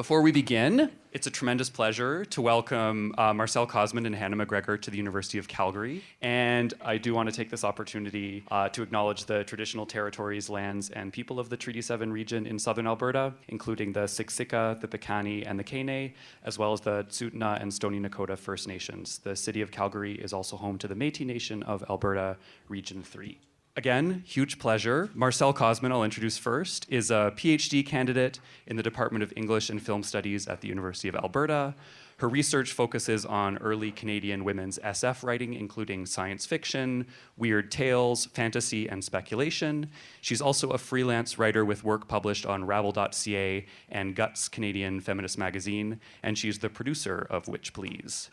Before we begin, it's a tremendous pleasure to welcome Marcelle and Hannah McGregor to the University of Calgary. And I do want to take this opportunity to acknowledge the traditional territories, lands, and people of the Treaty 7 region in southern Alberta, including the Siksika, the Piikani, and the Kainai, as well as the Tsuut'ina and Stoney Nakoda First Nations. The city of Calgary is also home to the Métis Nation of Alberta, Region 3. Again, huge pleasure. Marcelle Cosman, I'll introduce first, is a PhD candidate in the Department of English and Film Studies at the University of Alberta. Her research focuses on early Canadian women's SF writing, including science fiction, weird tales, fantasy, and speculation. She's also a freelance writer with work published on Rabble.ca and Guts Canadian Feminist Magazine, and she's the producer of Witch Please.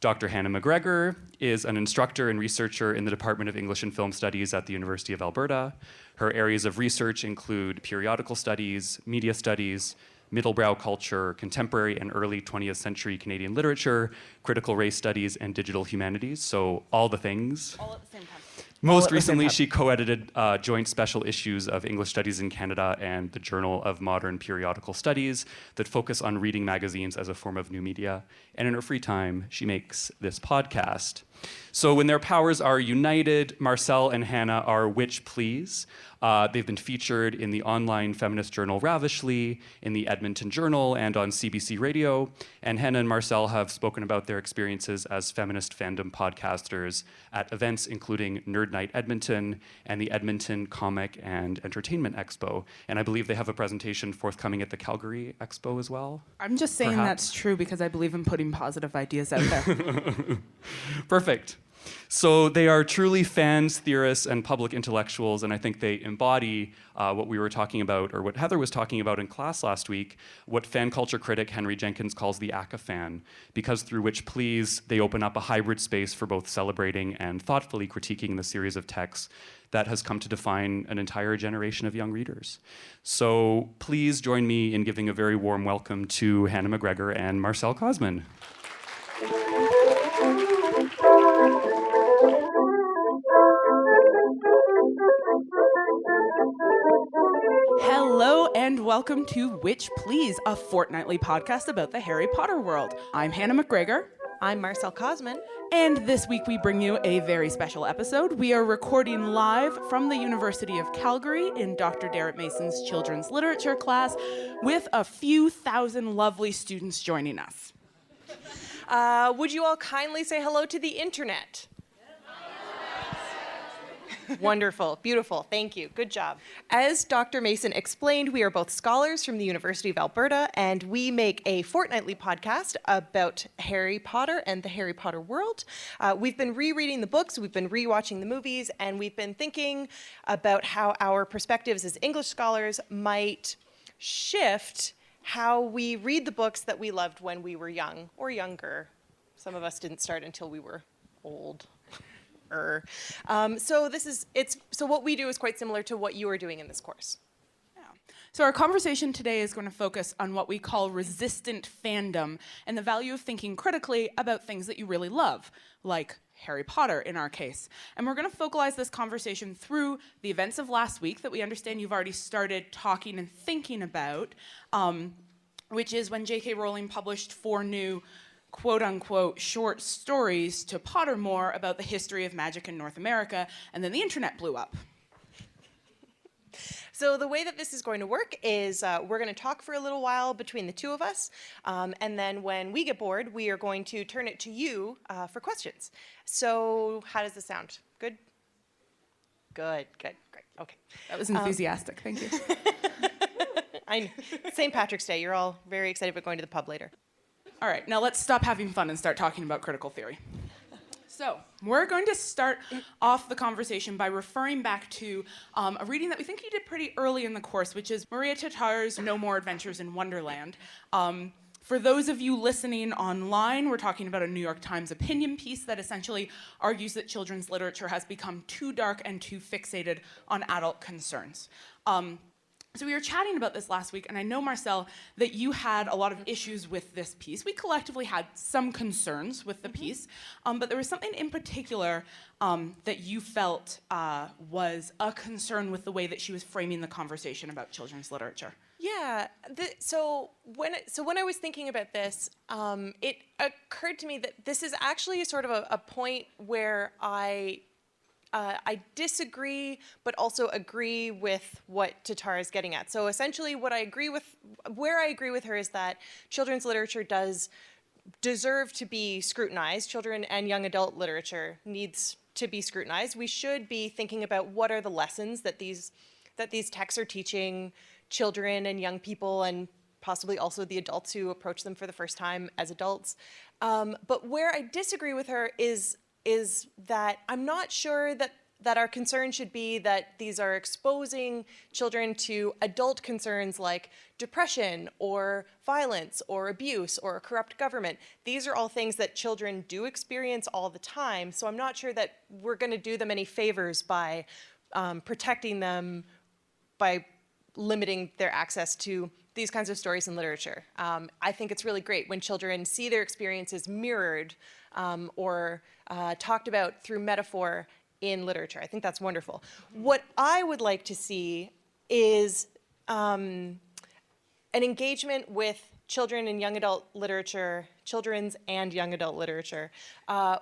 Dr. Hannah McGregor is an instructor and researcher in the Department of English and Film Studies at the University of Alberta. Her areas of research include periodical studies, media studies, middlebrow culture, contemporary and early 20th century Canadian literature, critical race studies, and digital humanities, so all the things. All at the same time. Most recently, she co-edited joint special issues of English Studies in Canada and the Journal of Modern Periodical Studies that focus on reading magazines as a form of new media. And in her free time, she makes this podcast. So when their powers are united, Marcelle and Hannah are Witch Please. They've been featured in the online feminist journal Ravishly, in the Edmonton Journal, and on CBC Radio. And Hannah and Marcelle have spoken about their experiences as feminist fandom podcasters at events including Nerd Night Edmonton and the Edmonton Comic and Entertainment Expo. And I believe they have a presentation forthcoming at the Calgary Expo as well. I'm just saying Perhaps. That's true because I believe in putting positive ideas out there. Perfect. So they are truly fans, theorists, and public intellectuals, and I think they embody what we were talking about, or what Heather was talking about in class last week, what fan culture critic Henry Jenkins calls the ACA-fan, because through Witch Please, they open up a hybrid space for both celebrating and thoughtfully critiquing the series of texts that has come to define an entire generation of young readers. So please join me in giving a very warm welcome to Hannah McGregor and Marcelle Cosman. Hello and welcome to Witch Please, a fortnightly podcast about the Harry Potter world. I'm Hannah McGregor. I'm Marcelle Cosman. And this week we bring you a very special episode. We are recording live from the University of Calgary in Dr. Derritt Mason's children's literature class with a few thousand lovely students joining us. Would you all kindly say hello to the internet? Wonderful, beautiful, thank you, good job. As Dr. Mason explained, we are both scholars from the University of Alberta, and we make a fortnightly podcast about Harry Potter and the Harry Potter world. We've been rereading the books, we've been rewatching the movies, and we've been thinking about how our perspectives as English scholars might shift how we read the books that we loved when we were young or younger. Some of us didn't start until we were old. So what we do is quite similar to what you are doing in this course. Yeah. So our conversation today is going to focus on what we call resistant fandom and the value of thinking critically about things that you really love, like Harry Potter in our case. And we're going to focalize this conversation through the events of last week that we understand you've already started talking and thinking about, which is when J.K. Rowling published 4 new quote-unquote short stories to Pottermore about the history of magic in North America, and then the internet blew up. So the way that this is going to work is we're going to talk for a little while between the two of us, and then when we get bored, we are going to turn it to you for questions. So how does this sound? Good? Good, great, okay. That was enthusiastic, thank you. I know. St. Patrick's Day, you're all very excited about going to the pub later. All right, now let's stop having fun and start talking about critical theory. So we're going to start off the conversation by referring back to a reading that we think you did pretty early in the course, which is Maria Tatar's No More Adventures in Wonderland. For those of you listening online, we're talking about a New York Times opinion piece that essentially argues that children's literature has become too dark and too fixated on adult concerns. So we were chatting about this last week, and I know, Marcelle, that you had a lot of issues with this piece. We collectively had some concerns with the piece, but there was something in particular that you felt was a concern with the way that she was framing the conversation about children's literature. Yeah. When I was thinking about this, it occurred to me that this is actually sort of a point where I disagree, but also agree with what Tatar is getting at. So essentially, where I agree with her is that children's literature does deserve to be scrutinized. Children and young adult literature needs to be scrutinized. We should be thinking about what are the lessons that these texts are teaching children and young people, and possibly also the adults who approach them for the first time as adults. But where I disagree with her is that I'm not sure that our concern should be that these are exposing children to adult concerns like depression or violence or abuse or a corrupt government. These are all things that children do experience all the time, so I'm not sure that we're going to do them any favors by protecting them by limiting their access to these kinds of stories and literature. I think it's really great when children see their experiences mirrored or talked about through metaphor in literature. I think that's wonderful. What I would like to see is an engagement with children's and young adult literature,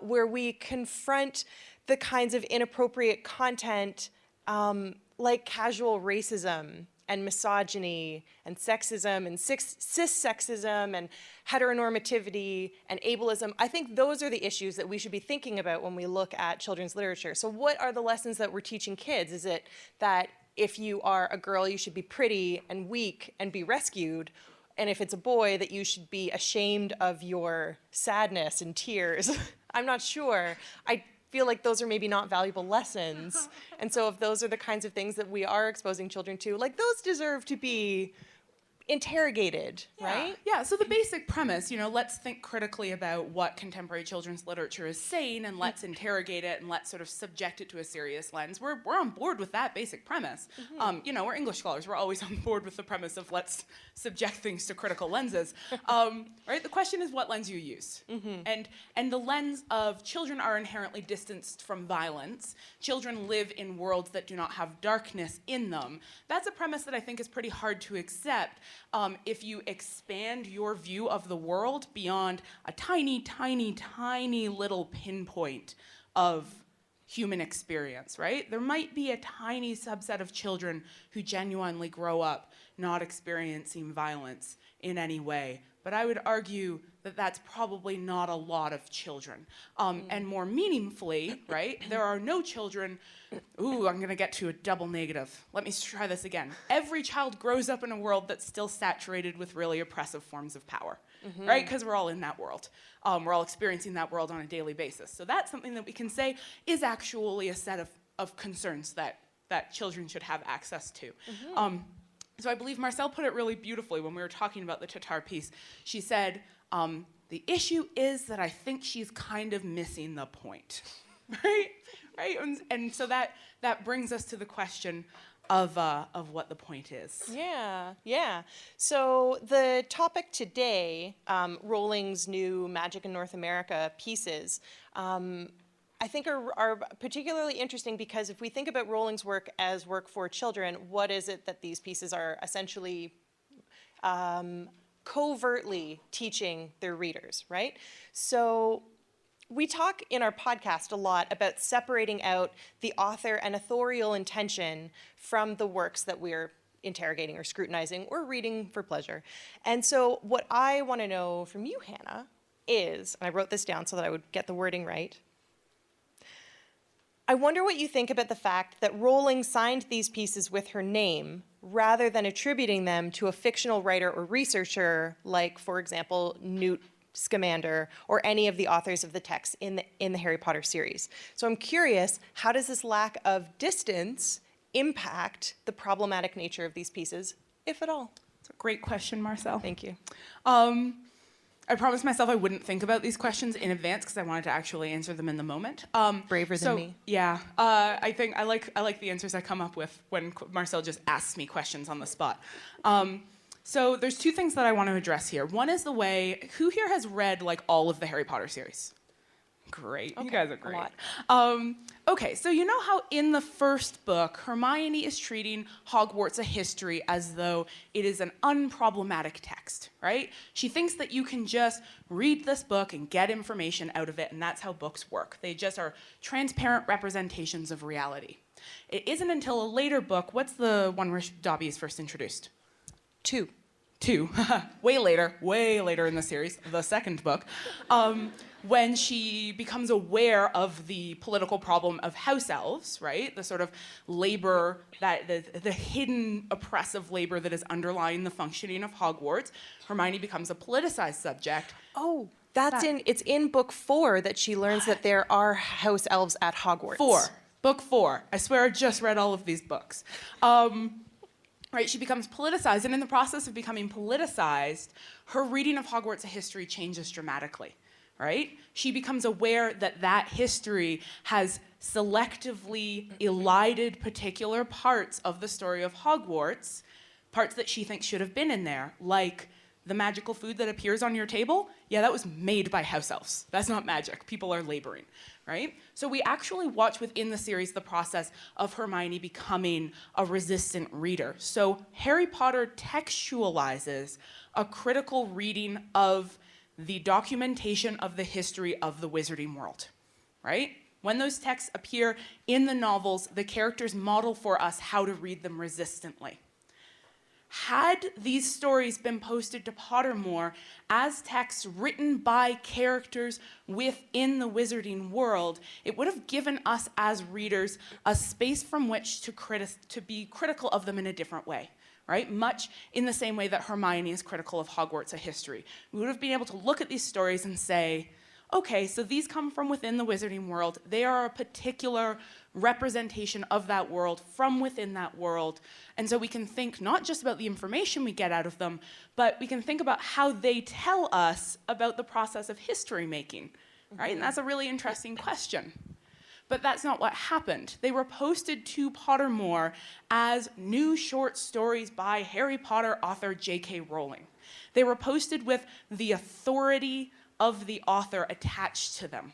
where we confront the kinds of inappropriate content like casual racism and misogyny and sexism and cis-sexism and heteronormativity and ableism. I think those are the issues that we should be thinking about when we look at children's literature. So what are the lessons that we're teaching kids? Is it that if you are a girl, you should be pretty and weak and be rescued? And if it's a boy, that you should be ashamed of your sadness and tears? I'm not sure. I feel like those are maybe not valuable lessons. And so if those are the kinds of things that we are exposing children to, like those deserve to be interrogated, right? Yeah, so the basic premise, let's think critically about what contemporary children's literature is saying, and let's interrogate it, and let's sort of subject it to a serious lens. We're on board with that basic premise. We're English scholars. We're always on board with the premise of let's subject things to critical lenses. Right? The question is what lens you use. And the lens of children are inherently distanced from violence. Children live in worlds that do not have darkness in them. That's a premise that I think is pretty hard to accept. If you expand your view of the world beyond a tiny, tiny, tiny little pinpoint of human experience, right? There might be a tiny subset of children who genuinely grow up not experiencing violence in any way, but I would argue that that's probably not a lot of children. And more meaningfully, right, there are no children. Ooh, I'm gonna get to a double negative. Let me try this again. Every child grows up in a world that's still saturated with really oppressive forms of power, right? Because we're all in that world. We're all experiencing that world on a daily basis. So that's something that we can say is actually a set of concerns that children should have access to. So I believe Marcelle put it really beautifully when we were talking about the Tatar piece. She said, the issue is that I think she's kind of missing the point, right? And so that brings us to the question of what the point is. Yeah. So the topic today, Rowling's new Magic in North America pieces, I think are particularly interesting because if we think about Rowling's work as work for children, what is it that these pieces are essentially covertly teaching their readers, right? So we talk in our podcast a lot about separating out the author and authorial intention from the works that we're interrogating or scrutinizing or reading for pleasure. And so what I want to know from you, Hannah, is, and I wrote this down so that I would get the wording right, I wonder what you think about the fact that Rowling signed these pieces with her name rather than attributing them to a fictional writer or researcher like, for example, Newt Scamander or any of the authors of the text in the Harry Potter series. So I'm curious, how does this lack of distance impact the problematic nature of these pieces, if at all? It's a great question, Marcelle. Thank you. I promised myself I wouldn't think about these questions in advance because I wanted to actually answer them in the moment. Braver than me. Yeah, I think I like the answers I come up with when Marcelle just asks me questions on the spot. So there's two things that I want to address here. One is the way, who here has read like all of the Harry Potter series? Great. Okay, You guys are a great. lot. Okay, so you know how in the first book, Hermione is treating Hogwarts a history as though it is an unproblematic text, right? She thinks that you can just read this book and get information out of it, and that's how books work. They just are transparent representations of reality. It isn't until a later book, what's the one where Dobby is first introduced? 2. 2, way later in the series, the second book, when she becomes aware of the political problem of house elves, right? The sort of labor, that the hidden oppressive labor that is underlying the functioning of Hogwarts. Hermione becomes a politicized subject. Oh, it's in book 4 that she learns that there are house elves at Hogwarts. Book 4. I swear I just read all of these books. Right, she becomes politicized, and in the process of becoming politicized, her reading of Hogwarts history changes dramatically, right? She becomes aware that that history has selectively elided particular parts of the story of Hogwarts, parts that she thinks should have been in there, like the magical food that appears on your table. Yeah, that was made by house elves. That's not magic. People are laboring, right? So we actually watch within the series the process of Hermione becoming a resistant reader. So Harry Potter textualizes a critical reading of the documentation of the history of the wizarding world, right? When those texts appear in the novels, the characters model for us how to read them resistantly. Had these stories been posted to Pottermore as texts written by characters within the wizarding world, it would have given us as readers a space from which to be critical of them in a different way, right? Much in the same way that Hermione is critical of Hogwarts, a history. We would have been able to look at these stories and say, okay, so these come from within the wizarding world. They are a particular representation of that world from within that world. And so we can think not just about the information we get out of them, but we can think about how they tell us about the process of history making, right? And that's a really interesting question. But that's not what happened. They were posted to Pottermore as new short stories by Harry Potter author J.K. Rowling. They were posted with the authority of the author attached to them.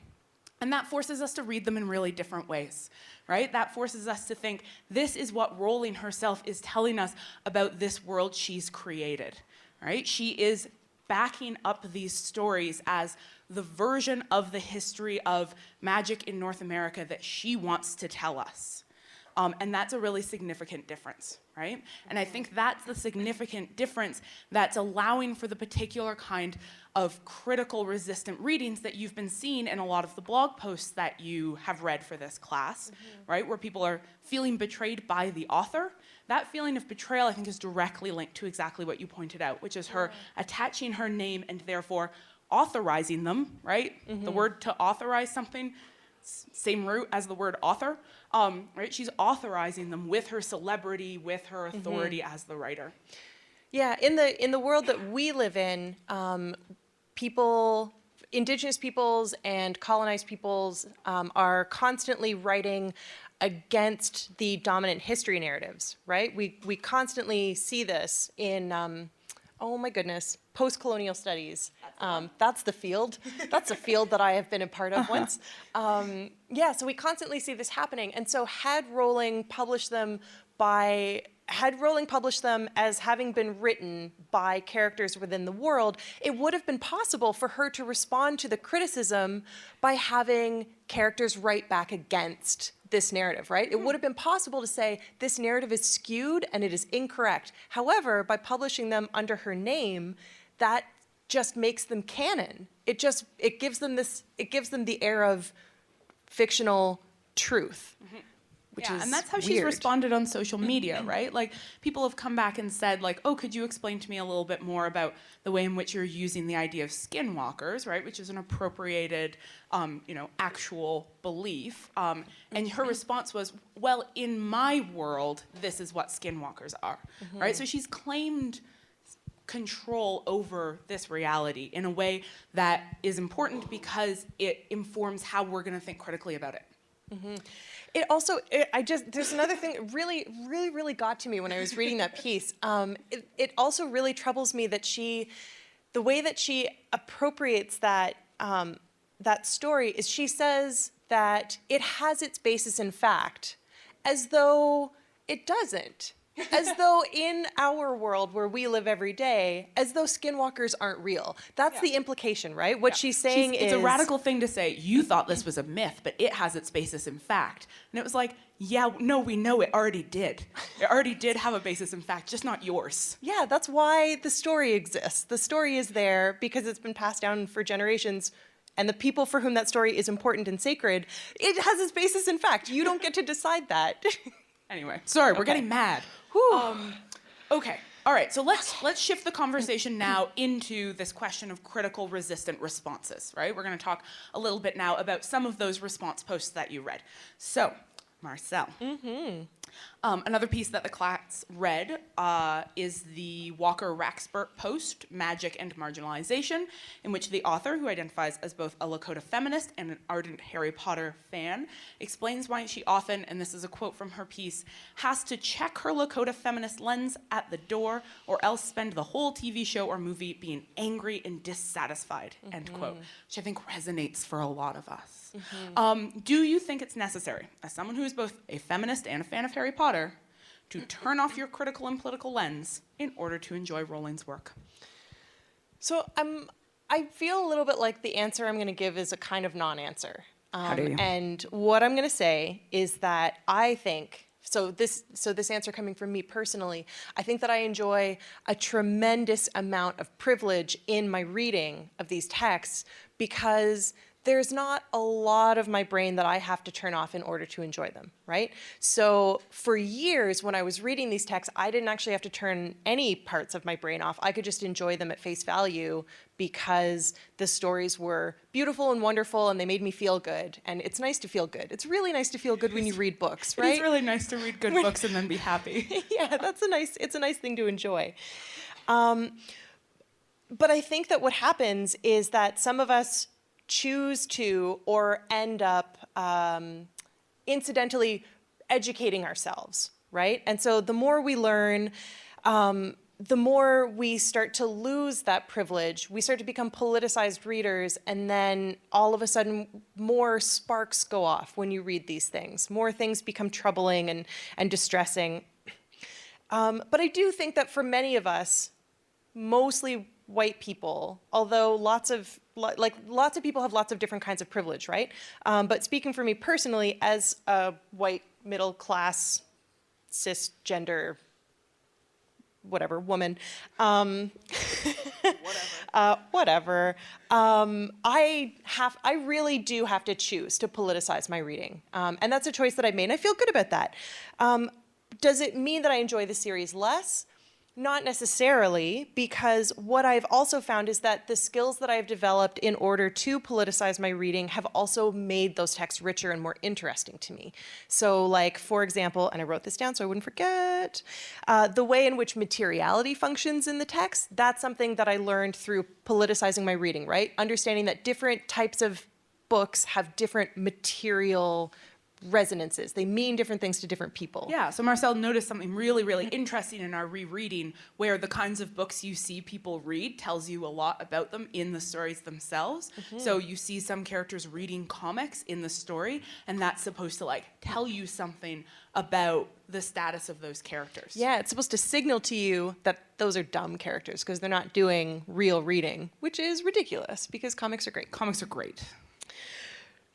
And that forces us to read them in really different ways, right? That forces us to think, this is what Rowling herself is telling us about this world she's created, right? She is backing up these stories as the version of the history of magic in North America that she wants to tell us. And that's a really significant difference, right? And I think that's the significant difference that's allowing for the particular kind of critical resistant readings that you've been seeing in a lot of the blog posts that you have read for this class, right? Where people are feeling betrayed by the author. That feeling of betrayal, I think, is directly linked to exactly what you pointed out, which is her attaching her name and therefore authorizing them, right? The word to authorize something, same root as the word author, right? She's authorizing them with her celebrity, with her authority as the writer. Yeah, in the world that we live in, Indigenous peoples and colonized peoples are constantly writing against the dominant history narratives, right? We constantly see this in, oh my goodness, post-colonial studies. That's the field. That's a field that I have been a part of once. Yeah, so we constantly see this happening. And so had Rowling published them as having been written by characters within the world, it would have been possible for her to respond to the criticism by having characters write back against this narrative, right? It would have been possible to say, this narrative is skewed and it is incorrect. However, by publishing them under her name, that just makes them canon. It gives them the air of fictional truth. Which is and that's how she's weird. responded on social media, right? Like, people have come back and said, like, oh, could you explain to me a little bit more about the way in which you're using the idea of skinwalkers, right? Which is an appropriated, actual belief. And her response was, well, in my world, this is what skinwalkers are, right? So she's claimed control over this reality in a way that is important because it informs how we're going to think critically about it. It also, there's another thing that really got to me when I was reading that piece. It also really troubles me that the way that she appropriates that that story is she says that it has its basis in fact, as though it doesn't. As though in our world where we live every day, as though skinwalkers aren't real. That's the implication, right? What she's saying is... It's a radical thing to say, you thought this was a myth, but it has its basis in fact. And it was like, yeah, no, we know it already did. It already did have a basis in fact, just not yours. Yeah, that's why the story exists. The story is there because it's been passed down for generations, and the people for whom that story is important and sacred, it has its basis in fact. You don't get to decide that. Anyway, sorry, we're getting mad. Okay, all right, so let's shift the conversation now into this question of critical resistant responses, right? We're gonna talk a little bit now about some of those response posts that you read. So, Marcelle. Another piece that the class read is the Walker Raxbert post, Magic and Marginalization, in which the author, who identifies as both a Lakota feminist and an ardent Harry Potter fan, explains why she often, and this is a quote from her piece, has to check her Lakota feminist lens at the door or else spend the whole TV show or movie being angry and dissatisfied, end quote, which I think resonates for a lot of us. Do you think it's necessary, as someone who is both a feminist and a fan of Harry Potter, to turn off your critical and political lens in order to enjoy Rowling's work? So I feel a little bit like the answer I'm going to give is a kind of non-answer. How do you? And what I'm going to say is that I think, so this answer coming from me personally, I think that I enjoy a tremendous amount of privilege in my reading of these texts because there's not a lot of my brain that I have to turn off in order to enjoy them, right? So for years when I was reading these texts, I didn't actually have to turn any parts of my brain off. I could just enjoy them at face value because the stories were beautiful and wonderful and they made me feel good. And it's nice to feel good. It's really nice to feel good when you read books, right? It's really nice to read good books and then be happy. Yeah, it's a nice thing to enjoy. But I think that what happens is that some of us choose to or end up incidentally educating ourselves, right? And so the more we learn, the more we start to lose that privilege. We start to become politicized readers, and then all of a sudden more sparks go off when you read these things. More things become troubling and distressing. But I do think that for many of us, mostly white people, although lots of people have lots of different kinds of privilege, right? But speaking for me personally, as a white middle class cisgender whatever woman, whatever. I really do have to choose to politicize my reading, and that's a choice that I made. And I feel good about that. Does it mean that I enjoy the series less? Not necessarily, because what I've also found is that the skills that I've developed in order to politicize my reading have also made those texts richer and more interesting to me. So like, for example, and I wrote this down so I wouldn't forget, the way in which materiality functions in the text, that's something that I learned through politicizing my reading, right? Understanding that different types of books have different material resonances. They mean different things to different people. Yeah, so Marcelle noticed something really, really interesting in our rereading, where the kinds of books you see people read tells you a lot about them in the stories themselves. So you see some characters reading comics in the story, and that's supposed to like tell you something about the status of those characters. Yeah, it's supposed to signal to you that those are dumb characters because they're not doing real reading, which is ridiculous because comics are great. Comics are great.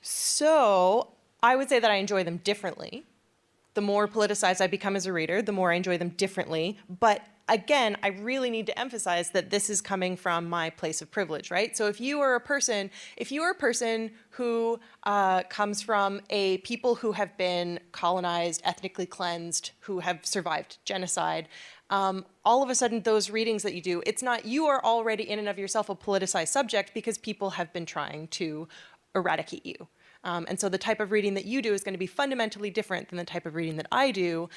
So I would say that I enjoy them differently. The more politicized I become as a reader, the more I enjoy them differently. But again, I really need to emphasize that this is coming from my place of privilege, right? So if you are a person who comes from a people who have been colonized, ethnically cleansed, who have survived genocide, all of a sudden those readings that you do, it's not, you are already in and of yourself a politicized subject because people have been trying to eradicate you. And so the type of reading that you do is going to be fundamentally different than the type of reading that I do.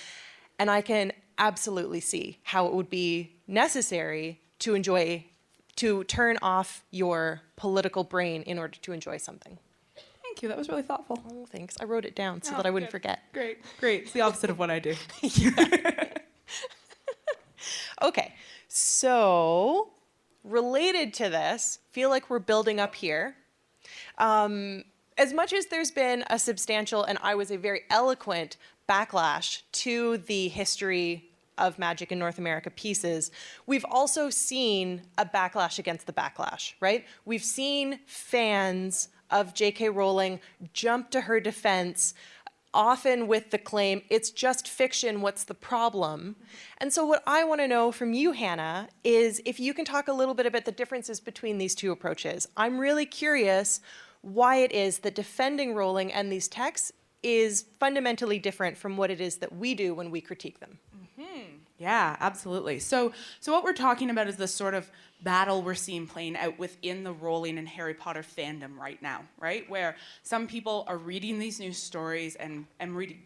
And I can absolutely see how it would be necessary to turn off your political brain in order to enjoy something. Thank you, that was really thoughtful. Oh, thanks. I wrote it down so that I wouldn't forget. Great. It's the opposite of what I do. Okay, so related to this, feel like we're building up here. As much as there's been a substantial, and I was a very eloquent backlash to the history of magic in North America pieces, we've also seen a backlash against the backlash, right? We've seen fans of J.K. Rowling jump to her defense, often with the claim, it's just fiction, what's the problem? And so what I want to know from you, Hannah, is if you can talk a little bit about the differences between these two approaches. I'm really curious why it is that defending Rowling and these texts is fundamentally different from what it is that we do when we critique them. Yeah, absolutely. So what we're talking about is this sort of battle we're seeing playing out within the Rowling and Harry Potter fandom right now, right? Where some people are reading these news stories and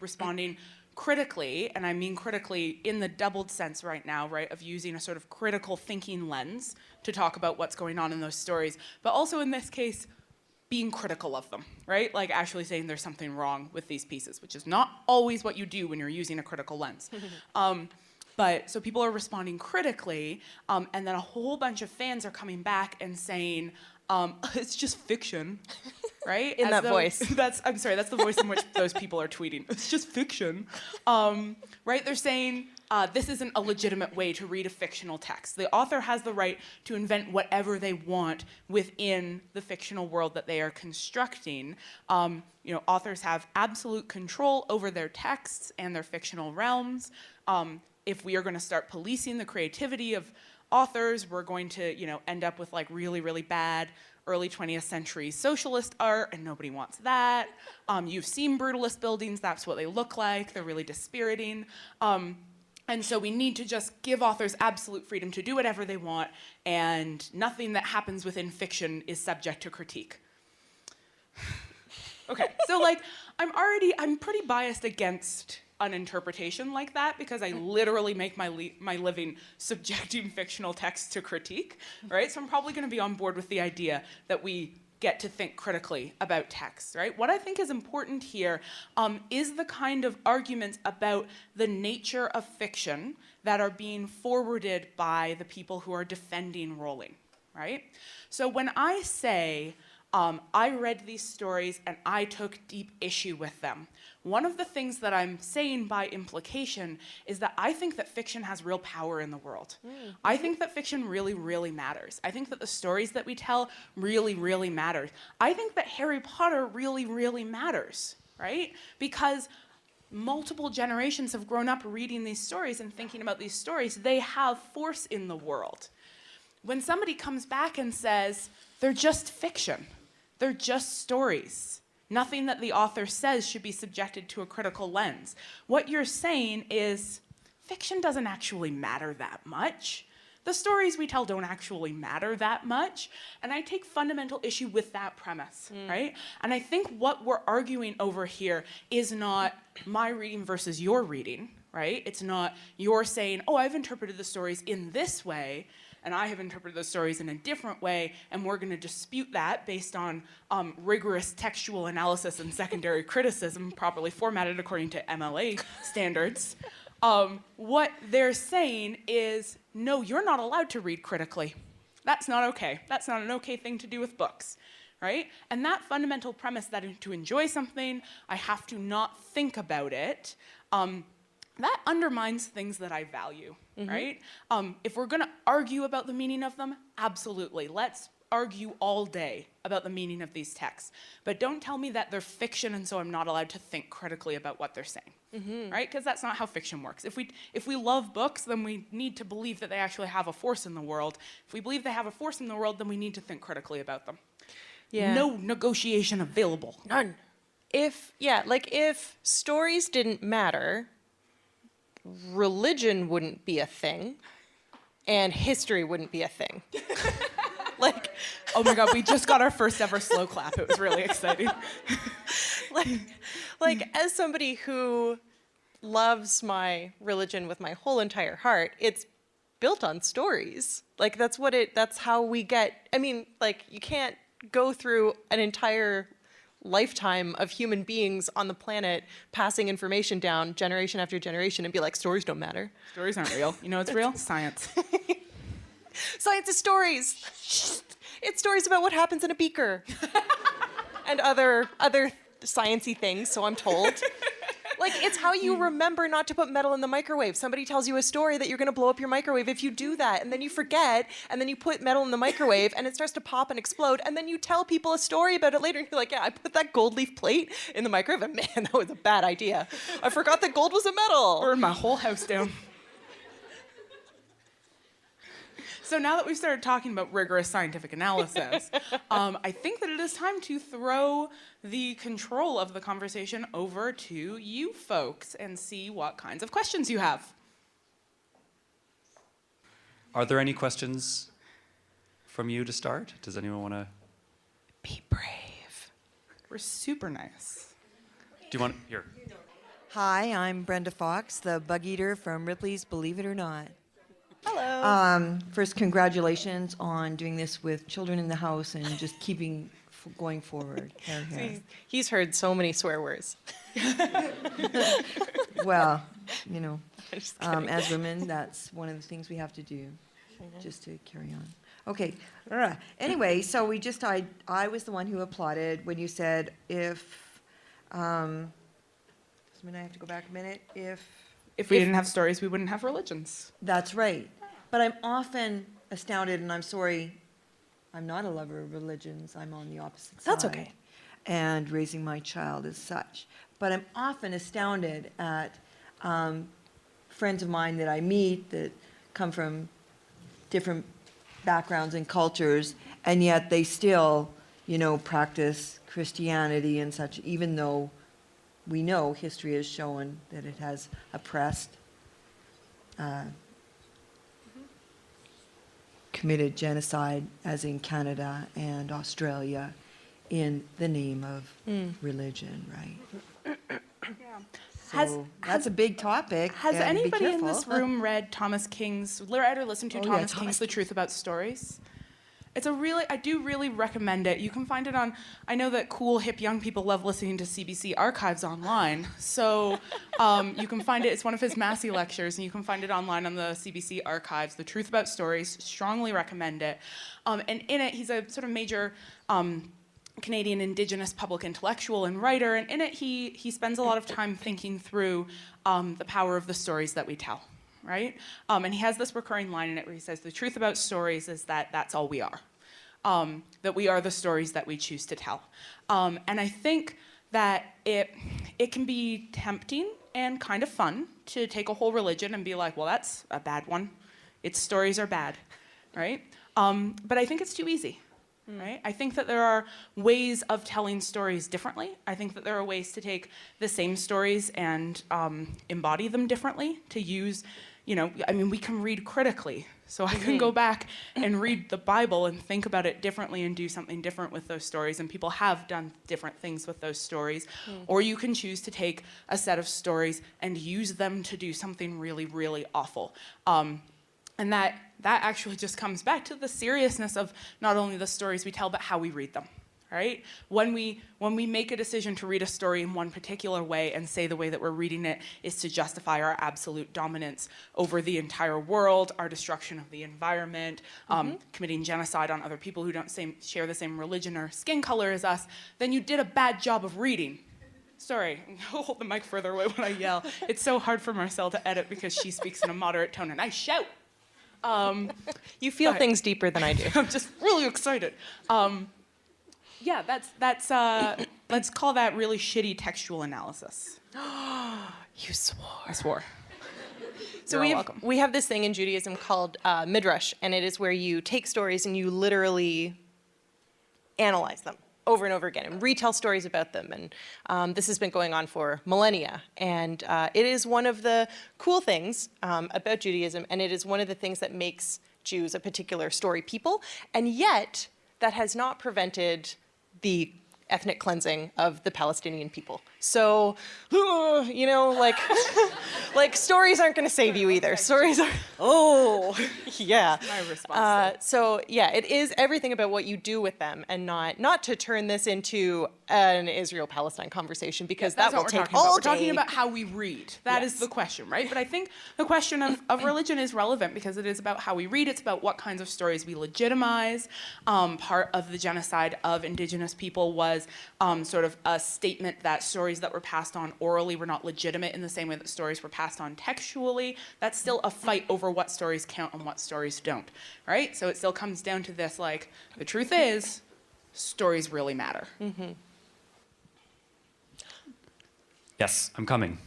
responding critically, and I mean critically in the doubled sense right now, right, of using a sort of critical thinking lens to talk about what's going on in those stories, but also in this case, being critical of them, right? Like actually saying there's something wrong with these pieces, which is not always what you do when you're using a critical lens. But so people are responding critically, and then a whole bunch of fans are coming back and saying, it's just fiction, right? In that voice. I'm sorry, that's the voice in which those people are tweeting. It's just fiction, right? They're saying this isn't a legitimate way to read a fictional text. The author has the right to invent whatever they want within the fictional world that they are constructing. Authors have absolute control over their texts and their fictional realms. If we are going to start policing the creativity of authors, we're going to, end up with like really, really bad early 20th century socialist art, and nobody wants that. You've seen brutalist buildings, that's what they look like. They're really dispiriting. And so we need to just give authors absolute freedom to do whatever they want, and nothing that happens within fiction is subject to critique. Okay, so like, I'm pretty biased against an interpretation like that because I literally make my living subjecting fictional texts to critique, right? So I'm probably going to be on board with the idea that we get to think critically about texts, right? What I think is important here is the kind of arguments about the nature of fiction that are being forwarded by the people who are defending Rowling, right? So when I say, I read these stories and I took deep issue with them, one of the things that I'm saying by implication is that I think that fiction has real power in the world. I think that fiction really, really matters. I think that the stories that we tell really, really matter. I think that Harry Potter really, really matters, right? Because multiple generations have grown up reading these stories and thinking about these stories. They have force in the world. When somebody comes back and says, they're just fiction, they're just stories, nothing that the author says should be subjected to a critical lens. What you're saying is fiction doesn't actually matter that much. The stories we tell don't actually matter that much. And I take fundamental issue with that premise, right? And I think what we're arguing over here is not my reading versus your reading, right? It's not you're saying, oh, I've interpreted the stories in this way, and I have interpreted those stories in a different way, and we're going to dispute that based on rigorous textual analysis and secondary criticism, properly formatted according to MLA standards. What they're saying is, no, you're not allowed to read critically. That's not okay. That's not an okay thing to do with books, right? And that fundamental premise that to enjoy something, I have to not think about it, that undermines things that I value, right? If we're going to argue about the meaning of them, absolutely. Let's argue all day about the meaning of these texts. But don't tell me that they're fiction and so I'm not allowed to think critically about what they're saying, right? Because that's not how fiction works. If we love books, then we need to believe that they actually have a force in the world. If we believe they have a force in the world, then we need to think critically about them. Yeah. No negotiation available. None. If stories didn't matter, religion wouldn't be a thing, and history wouldn't be a thing. Oh my God, we just got our first ever slow clap. It was really exciting. As somebody who loves my religion with my whole entire heart, it's built on stories. That's how we get, you can't go through an entire lifetime of human beings on the planet passing information down generation after generation and be like, stories don't matter. Stories aren't real. You know what's real? Science. Science is stories. It's stories about what happens in a beaker. and other sciencey things, so I'm told. Like, it's how you remember not to put metal in the microwave. Somebody tells you a story that you're going to blow up your microwave if you do that, and then you forget, and then you put metal in the microwave, and it starts to pop and explode, and then you tell people a story about it later, and you're like, yeah, I put that gold leaf plate in the microwave, and man, that was a bad idea. I forgot that gold was a metal. Burned my whole house down. So now that we've started talking about rigorous scientific analysis, I think that it is time to throw the control of the conversation over to you folks and see what kinds of questions you have. Are there any questions from you to start? Does anyone want to? Be brave. We're super nice. Do you want here? Hi, I'm Brenda Fox, the bug eater from Ripley's Believe It or Not. Hello. First, congratulations on doing this with children in the house and just keeping going forward. He's heard so many swear words. Well, you know, Just kidding. as women, that's one of the things we have to do, just to carry on. Okay. Anyway, so I was the one who applauded when you said if, I have to go back a minute, If we didn't have stories, we wouldn't have religions. That's right. But I'm often astounded, and I'm sorry, I'm not a lover of religions. I'm on the opposite side. That's okay. And raising my child as such. But I'm often astounded at friends of mine that I meet that come from different backgrounds and cultures, and yet they still, practice Christianity and such, even though we know history has shown that it has oppressed, committed genocide, as in Canada and Australia, in the name of religion, right? So that's a big topic. Has and be anybody in careful. this room read read or listened to Thomas yeah, King's The Truth About Stories? I do really recommend it. You can find it on, I know that cool, hip young people love listening to CBC archives online. So you can find it, it's one of his Massey lectures, and you can find it online on the CBC archives, The Truth About Stories. Strongly recommend it. And in it, he's a sort of major Canadian Indigenous public intellectual and writer, and in it he spends a lot of time thinking through the power of the stories that we tell. Right? And he has this recurring line in it where he says, the truth about stories is that that's all we are. That we are the stories that we choose to tell. And I think that it can be tempting and kind of fun to take a whole religion and be like, well, that's a bad one. Its stories are bad, right? But I think it's too easy. Right? I think that there are ways of telling stories differently. I think that there are ways to take the same stories and embody them differently, to use, we can read critically. So I can go back and read the Bible and think about it differently and do something different with those stories. And people have done different things with those stories. Or you can choose to take a set of stories and use them to do something really, really awful. And that actually just comes back to the seriousness of not only the stories we tell, but how we read them, right? When we make a decision to read a story in one particular way and say the way that we're reading it is to justify our absolute dominance over the entire world, our destruction of the environment, committing genocide on other people who don't share the same religion or skin color as us, then you did a bad job of reading. Sorry, I'll hold the mic further away when I yell. It's so hard for Marcelle to edit because she speaks in a moderate tone and I shout. You feel things deeper than I do. I'm just really excited. Yeah, that's let's call that really shitty textual analysis. You swore. I swore. So we have this thing in Judaism called midrash, and it is where you take stories and you literally analyze them over and over again and retell stories about them. And this has been going on for millennia. And it is one of the cool things about Judaism, and it is one of the things that makes Jews a particular story people. And yet, that has not prevented the ethnic cleansing of the Palestinian people. So, like stories aren't going to save you either. Stories are, yeah. My response. So yeah, it is everything about what you do with them, and not to turn this into an Israel-Palestine conversation, because that will take all day. We're talking about how we read. That is the question, right? But I think the question of religion is relevant because it is about how we read. It's about what kinds of stories we legitimize. Part of the genocide of Indigenous people was was sort of a statement that stories that were passed on orally were not legitimate in the same way that stories were passed on textually. That's still a fight over what stories count and what stories don't, right? So it still comes down to this, like, the truth is, stories really matter. Yes, I'm coming.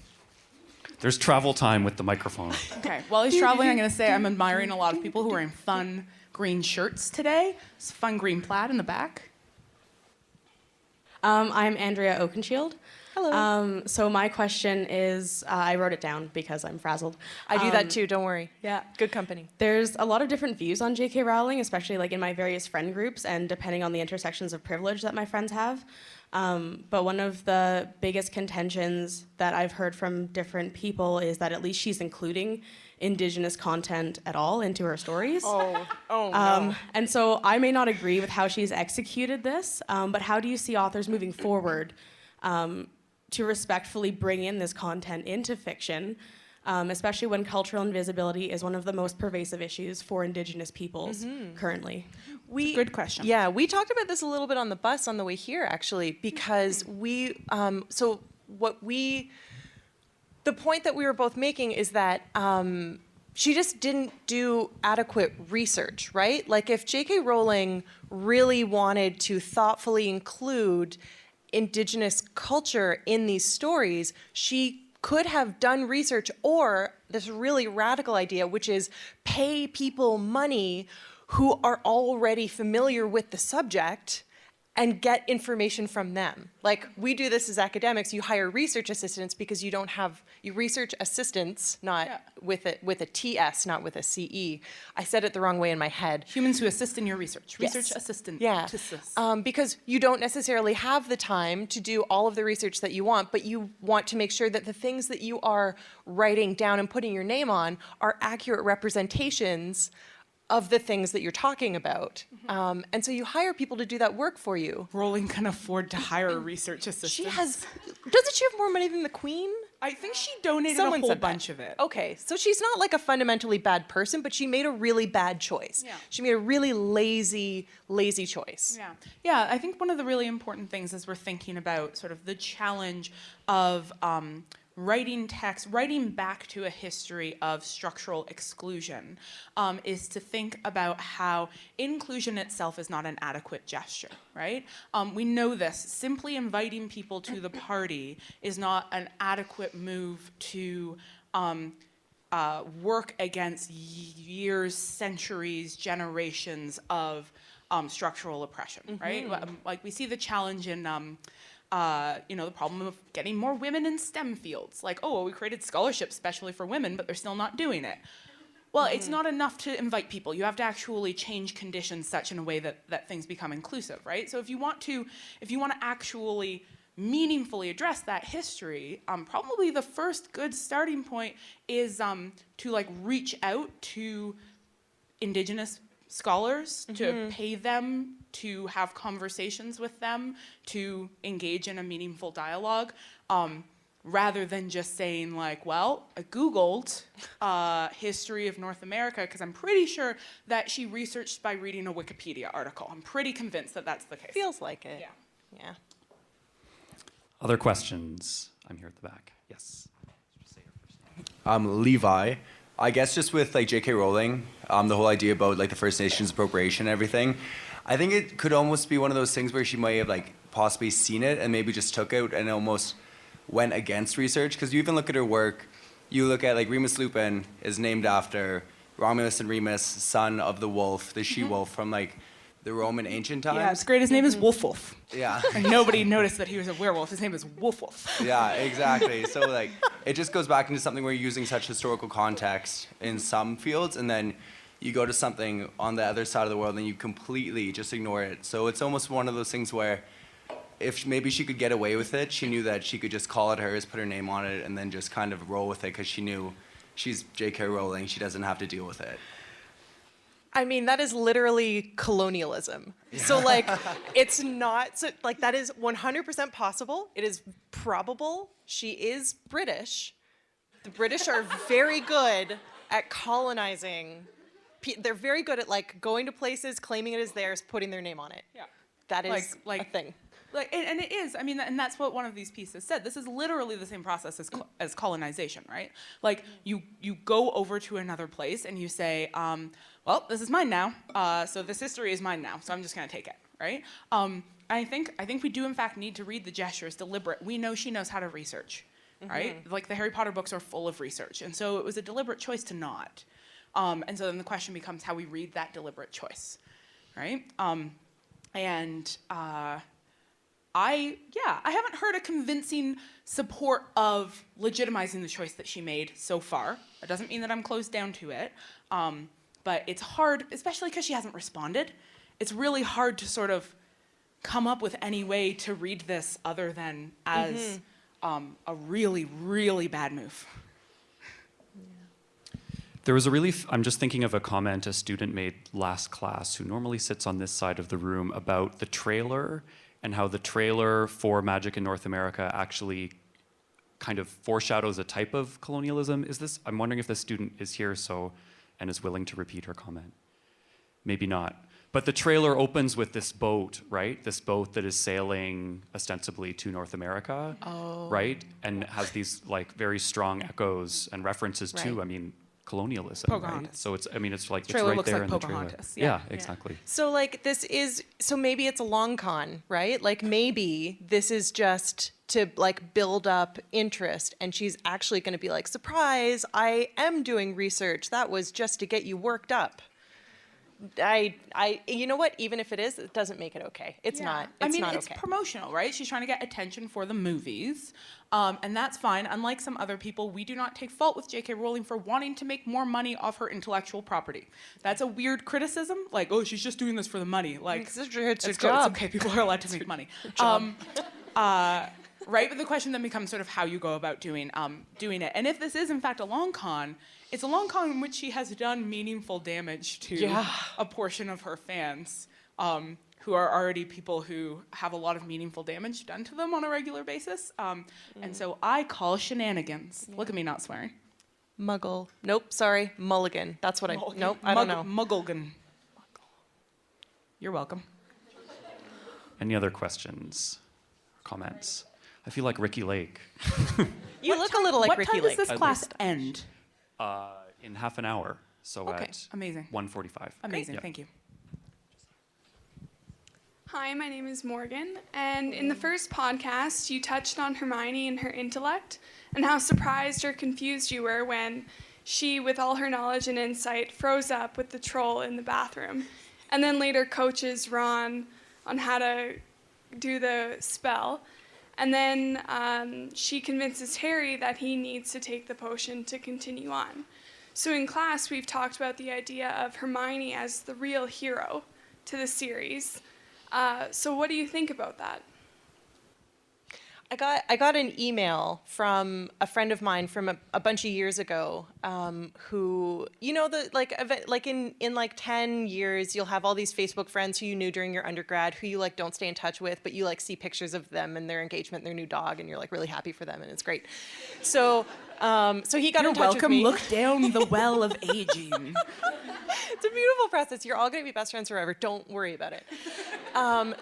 There's travel time with the microphone. Okay, while he's traveling, I'm going to say I'm admiring a lot of people who are wearing fun green shirts today. It's fun green plaid in the back. I'm Andrea Oakenshield. Hello. So my question is, I wrote it down because I'm frazzled. I do that too, don't worry. Yeah. Good company. There's a lot of different views on J.K. Rowling, especially like in my various friend groups and depending on the intersections of privilege that my friends have. But one of the biggest contentions that I've heard from different people is that at least she's including Indigenous content at all into her stories. No. And so I may not agree with how she's executed this, but how do you see authors moving forward to respectfully bring in this content into fiction, especially when cultural invisibility is one of the most pervasive issues for Indigenous peoples currently? Good question. Yeah, we talked about this a little bit on the bus on the way here, actually, because the point that we were both making is that she just didn't do adequate research, right? Like if J.K. Rowling really wanted to thoughtfully include Indigenous culture in these stories, she could have done research, or this really radical idea, which is pay people money who are already familiar with the subject and get information from them. Like we do this as academics, you hire research assistants because you research assistants, with a TS, not with a CE. I said it the wrong way in my head. Humans who assist in your research. Yes. Research assistant. Yeah, because you don't necessarily have the time to do all of the research that you want, but you want to make sure that the things that you are writing down and putting your name on are accurate representations of the things that you're talking about. And so you hire people to do that work for you. Rowling can afford to hire a research assistant. Doesn't she have more money than the Queen? I think she donated Someone a whole said that. bunch of it. Okay, so she's not like a fundamentally bad person, but she made a really bad choice. Yeah. She made a really lazy choice. Yeah, I think one of the really important things as we're thinking about sort of the challenge of writing back to a history of structural exclusion, is to think about how inclusion itself is not an adequate gesture, right? We know this. Simply inviting people to the party is not an adequate move to work against years, centuries, generations of structural oppression, right? Like we see the challenge in the problem of getting more women in STEM fields. Like, we created scholarships especially for women, but they're still not doing it. Well, it's not enough to invite people. You have to actually change conditions such in a way that things become inclusive, right? So if you want to actually meaningfully address that history, probably the first good starting point is to like reach out to Indigenous scholars, to pay them, to have conversations with them, to engage in a meaningful dialogue, rather than just saying like, well, I Googled history of North America because I'm pretty sure that she researched by reading a Wikipedia article. I'm pretty convinced that that's the case. Feels like it. Yeah. Other questions? I'm here at the back. Yes. Levi. I guess just with like J.K. Rowling, the whole idea about like the First Nations appropriation and everything, I think it could almost be one of those things where she might have like possibly seen it and maybe just took it and almost went against research. Because you even look at her work, you look at like Remus Lupin is named after Romulus and Remus, son of the wolf, the she-wolf from like the Roman ancient times. Yeah, it's great. His name is Wolf Wolf. Yeah. And nobody noticed that he was a werewolf. His name is Wolf Wolf. Yeah, exactly. So like it just goes back into something where you're using such historical context in some fields and then you go to something on the other side of the world and you completely just ignore it. So it's almost one of those things where if maybe she could get away with it, she knew that she could just call it hers, put her name on it, and then just kind of roll with it because she knew she's J.K. Rowling. She doesn't have to deal with it. I mean, that is literally colonialism. Yeah. So, like, it's not, so, like, that is 100% possible. It is probable. She is British. The British are very good at colonizing. They're very good at, like, going to places, claiming it as theirs, putting their name on it. Yeah. That is like a thing. Like, and it is. I mean, and that's what one of these pieces said. This is literally the same process as colonization, right? Like, you go over to another place and you say, well, this is mine now. So this history is mine now. So I'm just gonna take it, right? I think we do in fact need to read the gestures deliberate. We know she knows how to research, right? Like the Harry Potter books are full of research, and so it was a deliberate choice to not. And so then the question becomes how we read that deliberate choice, right? I haven't heard a convincing support of legitimizing the choice that she made so far. That doesn't mean that I'm closed down to it, but it's hard, especially because she hasn't responded. It's really hard to sort of come up with any way to read this other than as a really, really bad move. There was a really, I'm just thinking of a comment a student made last class who normally sits on this side of the room about the trailer and how the trailer for Magic in North America actually kind of foreshadows a type of colonialism. I'm wondering if this student is here and is willing to repeat her comment. Maybe not. But the trailer opens with this boat, right? This boat that is sailing ostensibly to North America, right? And has these like very strong echoes and references to, I mean, colonialism, Pocahontas. right? So it's like it's Trailer right looks there like in the trailer. Pocahontas, Yeah, exactly. So like so maybe it's a long con, right? Like maybe this is just to like build up interest, and she's actually going to be like, surprise, I am doing research. That was just to get you worked up. You know what? Even if it is, it doesn't make it okay. It's not. It's not it's okay. promotional, right? She's trying to get attention for the movies, and that's fine. Unlike some other people, we do not take fault with J.K. Rowling for wanting to make more money off her intellectual property. That's a weird criticism. Like, oh, she's just doing this for the money. Like, It's her it's job. okay. People are allowed to make money. Right, but the question then becomes sort of how you go about doing it. And if this is in fact a long con, it's a long con in which she has done meaningful damage to a portion of her fans, who are already people who have a lot of meaningful damage done to them on a regular basis. And so I call shenanigans. Look at me not swearing. Muggle. Nope, sorry. Mulligan. That's what nope, I don't know. Mugglegan. You're welcome. Any other questions, comments? I feel like Ricky Lake. You look a little like Ricky What time Lake. does this class end? In half an hour, so Okay, at amazing. 1:45. Amazing, Yep. thank you. Hi, my name is Morgan, and in the first podcast, you touched on Hermione and her intellect, and how surprised or confused you were when she, with all her knowledge and insight, froze up with the troll in the bathroom, and then later coaches Ron on how to do the spell. And then she convinces Harry that he needs to take the potion to continue on. So in class, we've talked about the idea of Hermione as the real hero to the series. So what do you think about that? I got an email from a friend of mine from a bunch of years ago, who, you know, in like 10 years, you'll have all these Facebook friends who you knew during your undergrad who you like don't stay in touch with, but you like see pictures of them and their engagement, and their new dog, and you're like really happy for them, and it's great. So he got in touch with me. Look down the well of aging. It's a beautiful process. You're all going to be best friends forever. Don't worry about it.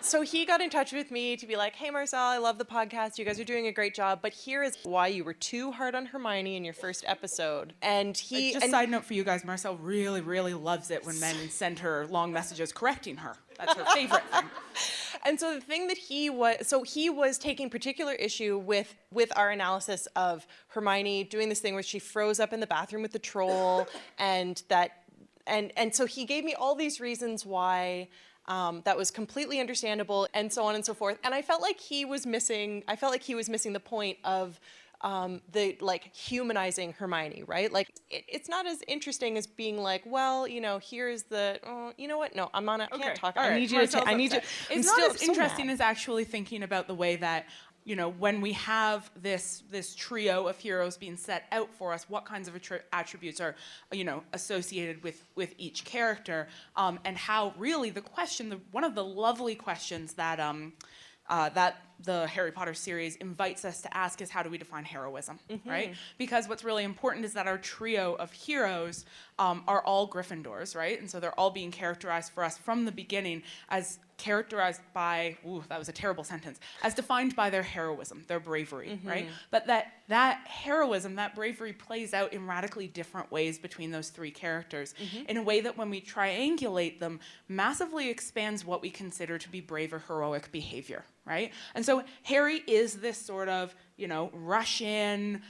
So he got in touch with me to be like, hey, Marcelle, I love the podcast. You guys are doing a great job. But here is why you were too hard on Hermione in your first episode. And Side note for you guys, Marcelle really, really loves it when men send her long messages correcting her. That's her favorite thing. And so the thing that he was taking particular issue with our analysis of Hermione doing this thing where she froze up in the bathroom with the troll, and so he gave me all these reasons why that was completely understandable, and so on and so forth. And I felt like he was missing the point of the like humanizing Hermione, right? Like it's not as interesting as being like, well, you know, here's the, you know what? No, I can't talk. All right. I need you to. It's not as interesting as actually thinking about the way that, you know, when we have this trio of heroes being set out for us, what kinds of attributes are, you know, associated with each character, and how really one of the lovely questions that that the Harry Potter series invites us to ask is, how do we define heroism, right? Because what's really important is that our trio of heroes are all Gryffindors, right? And so they're all being characterized for us from the beginning as characterized by, that was a terrible sentence, as defined by their heroism, their bravery, right? But that heroism, that bravery plays out in radically different ways between those three characters in a way that when we triangulate them, massively expands what we consider to be brave or heroic behavior, right? And so Harry is this sort of, rush in,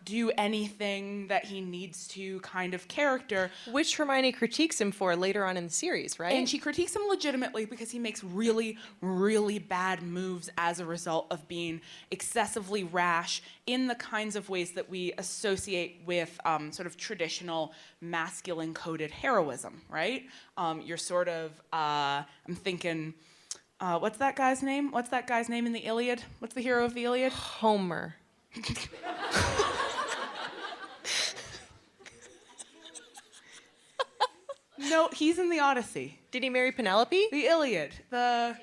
do anything that he needs to kind of character. Which Hermione critiques him for later on in the series, right? And she critiques him legitimately because he makes really, really bad moves as a result of being excessively rash in the kinds of ways that we associate with sort of traditional masculine-coded heroism, right? You're sort of, I'm thinking, what's that guy's name? What's that guy's name in the Iliad? What's the hero of the Iliad? Homer. No, he's in the Odyssey. Did he marry Penelope? The Iliad. The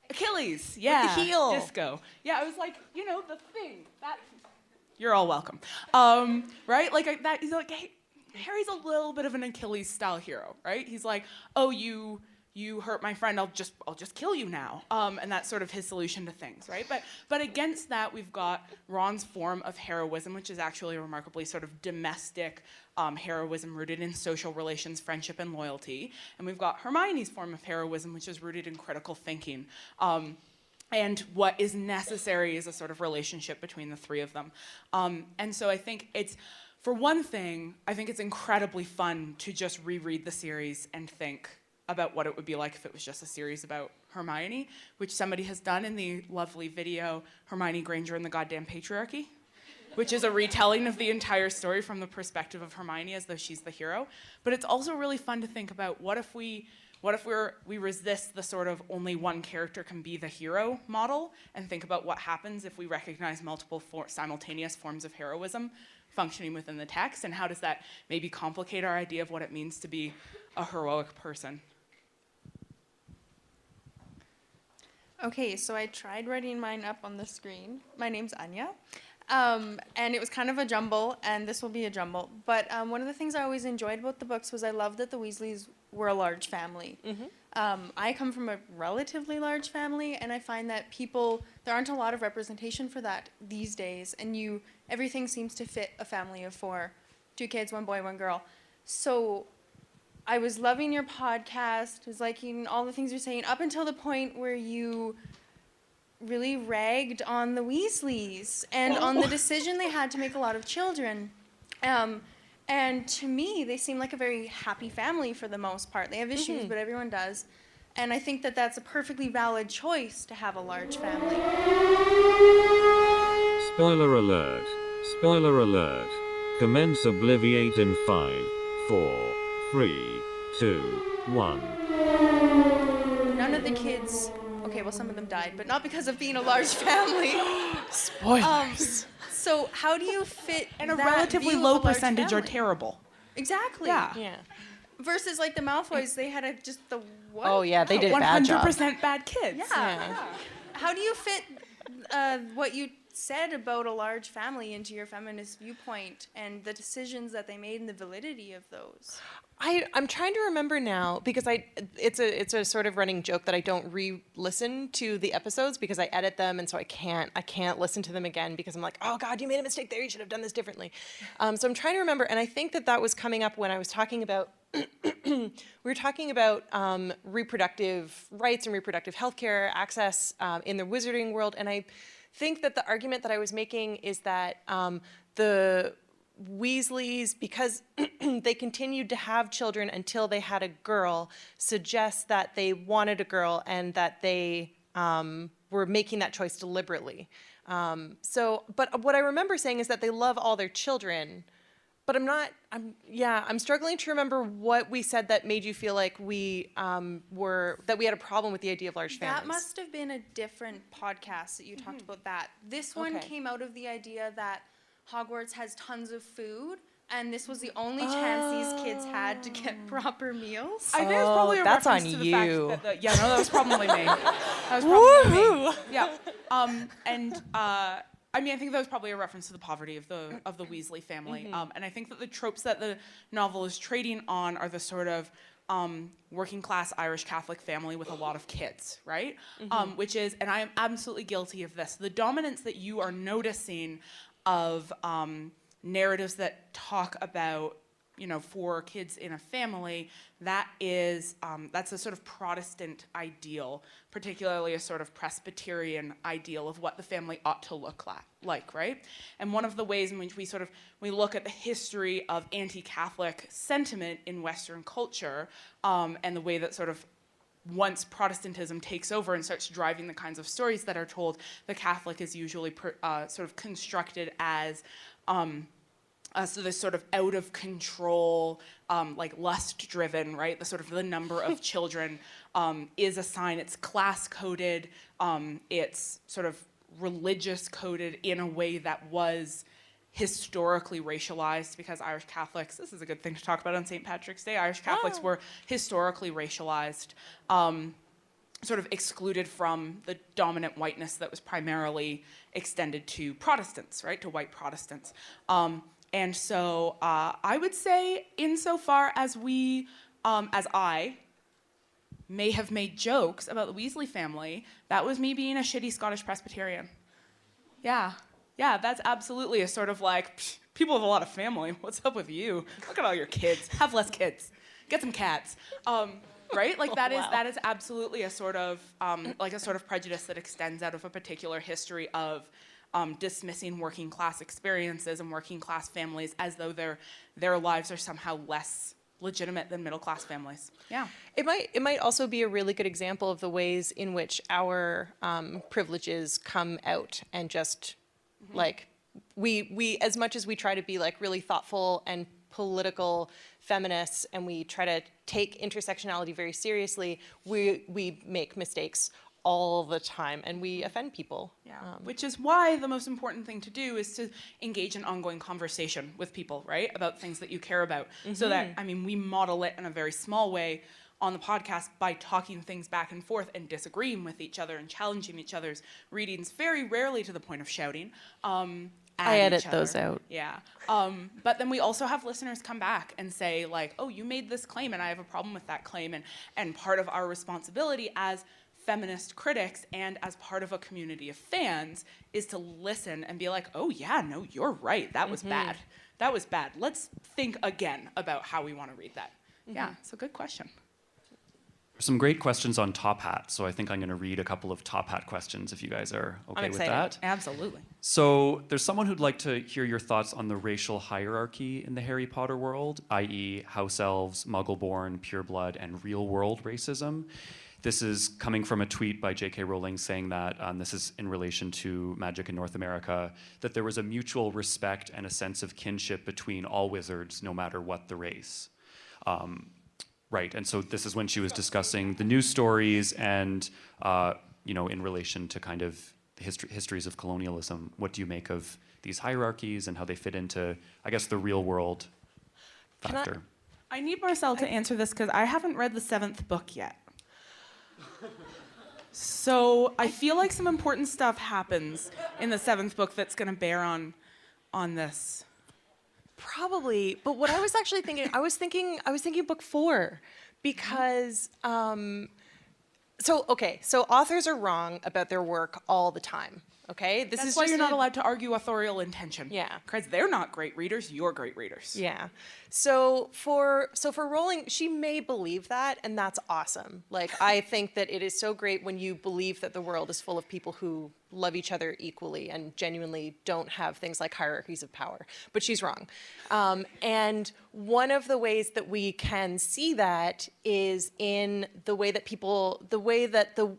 Achilles. Yeah. With the heel. Disco. Yeah, I was like, the thing. That. You're all welcome. Right? Like that. He's like, hey, Harry's a little bit of an Achilles style hero, right? He's like, oh, you hurt my friend, I'll just kill you now. And that's sort of his solution to things, right? But against that, we've got Ron's form of heroism, which is actually a remarkably sort of domestic heroism rooted in social relations, friendship, and loyalty. And we've got Hermione's form of heroism, which is rooted in critical thinking. And what is necessary is a sort of relationship between the three of them. And so I think for one thing, I think it's incredibly fun to just reread the series and think about what it would be like if it was just a series about Hermione, which somebody has done in the lovely video, Hermione Granger and the Goddamn Patriarchy, which is a retelling of the entire story from the perspective of Hermione as though she's the hero. But it's also really fun to think about what if we resist the sort of only one character can be the hero model and think about what happens if we recognize multiple simultaneous forms of heroism functioning within the text, and how does that maybe complicate our idea of what it means to be a heroic person? Okay, so I tried writing mine up on the screen. My name's Anya. And it was kind of a jumble, and this will be a jumble. But one of the things I always enjoyed about the books was I loved that the Weasleys were a large family. I come from a relatively large family, and I find that there aren't a lot of representation for that these days, and everything seems to fit a family of 4, 2 kids, 1 boy, 1 girl. So I was loving your podcast, was liking all the things you're saying, up until the point where you really ragged on the Weasleys and on the decision they had to make a lot of children. And to me, they seem like a very happy family for the most part. They have issues, but everyone does. And I think that that's a perfectly valid choice to have a large family. Spoiler alert. Spoiler alert. Commence Obliviate in 5, 4, 3, 2, 1. None of the kids, okay, well, some of them died, but not because of being a large family. Spoilers. So how do you fit And a that relatively view low of a large percentage are family? terrible. Exactly. Yeah. Versus like the Malfoys, they had just the what? Oh yeah, they did a bad job. 100% bad kids. Yeah. How do you fit what you said about a large family into your feminist viewpoint and the decisions that they made and the validity of those? I'm trying to remember now because it's a sort of running joke that I don't re-listen to the episodes because I edit them, and so I can't listen to them again because I'm like, oh God, you made a mistake there. You should have done this differently. So I'm trying to remember, and I think that was coming up when I was talking about we were talking about reproductive rights and reproductive health care access in the wizarding world, and I think that the argument that I was making is that the Weasleys, because they continued to have children until they had a girl, suggests that they wanted a girl and that they were making that choice deliberately. But what I remember saying is that they love all their children, but I'm struggling to remember what we said that made you feel like we had a problem with the idea of large families. That must have been a different podcast that you talked about that. This one came out of the idea that Hogwarts has tons of food, and this was the only chance these kids had to get proper meals. I think it's probably a that's reference on to the you. fact that that was probably me. That was probably me. Yeah. I mean, I think that was probably a reference to the poverty of the Weasley family. And I think that the tropes that the novel is trading on are the sort of working class Irish Catholic family with a lot of kids, right? Which is, and I am absolutely guilty of this, the dominance that you are noticing of narratives that talk about, you know, for kids in a family, that is, that's a sort of Protestant ideal, particularly a sort of Presbyterian ideal of what the family ought to look like, right? And one of the ways in which we look at the history of anti-Catholic sentiment in Western culture, and the way that sort of once Protestantism takes over and starts driving the kinds of stories that are told, the Catholic is usually sort of constructed as so this sort of out of control, like lust driven, right? The number of children is a sign. It's class coded. It's sort of religious coded in a way that was historically racialized, because Irish Catholics, this is a good thing to talk about on St. Patrick's Day, Irish Catholics were historically racialized, sort of excluded from the dominant whiteness that was primarily extended to Protestants, right? To white Protestants. And so I would say, insofar as as I may have made jokes about the Weasley family, that was me being a shitty Scottish Presbyterian. Yeah, that's absolutely a sort of like, people have a lot of family. What's up with you? Look at all your kids. Have less kids. Get some cats. Right? Like that is absolutely a sort of prejudice that extends out of a particular history of dismissing working class experiences and working class families as though their lives are somehow less legitimate than middle class families. Yeah. It might also be a really good example of the ways in which our privileges come out, and just like we as much as we try to be like really thoughtful and political feminists, and we try to take intersectionality very seriously, we make mistakes all the time, and we offend people. Yeah. Which is why the most important thing to do is to engage in ongoing conversation with people, right? About things that you care about. So that, we model it in a very small way on the podcast by talking things back and forth and disagreeing with each other and challenging each other's readings, very rarely to the point of shouting. I edit those out. Yeah. But then we also have listeners come back and say, like, oh, you made this claim and I have a problem with that claim. And part of our responsibility as feminist critics and as part of a community of fans is to listen and be like, oh yeah, no, you're right. That was bad. That was bad. Let's think again about how we want to read that. Yeah, it's a good question. Some great questions on Top Hat, so I think I'm going to read a couple of Top Hat questions if you guys are okay with that. Absolutely. So there's someone who'd like to hear your thoughts on the racial hierarchy in the Harry Potter world, i.e. house elves, muggle-born, pureblood, and real-world racism. This is coming from a tweet by J.K. Rowling saying that, this is in relation to magic in North America, that there was a mutual respect and a sense of kinship between all wizards, no matter what the race. Right, and so this is when she was discussing the news stories and, in relation to kind of the histories of colonialism. What do you make of these hierarchies and how they fit into, I guess, the real world factor? I need Marcelle to answer this because I haven't read the 7th book yet. So I feel like some important stuff happens in the 7th book that's going to bear on this. Probably, but what I was actually thinking, I was thinking book 4, because so authors are wrong about their work all the time. Okay, That's why you're not allowed to argue authorial intention. Yeah, because they're not great readers. You're great readers. Yeah. So for Rowling, she may believe that, and that's awesome. Like, I think that it is so great when you believe that the world is full of people who love each other equally and genuinely don't have things like hierarchies of power. But she's wrong. And one of the ways that we can see that is in the way that the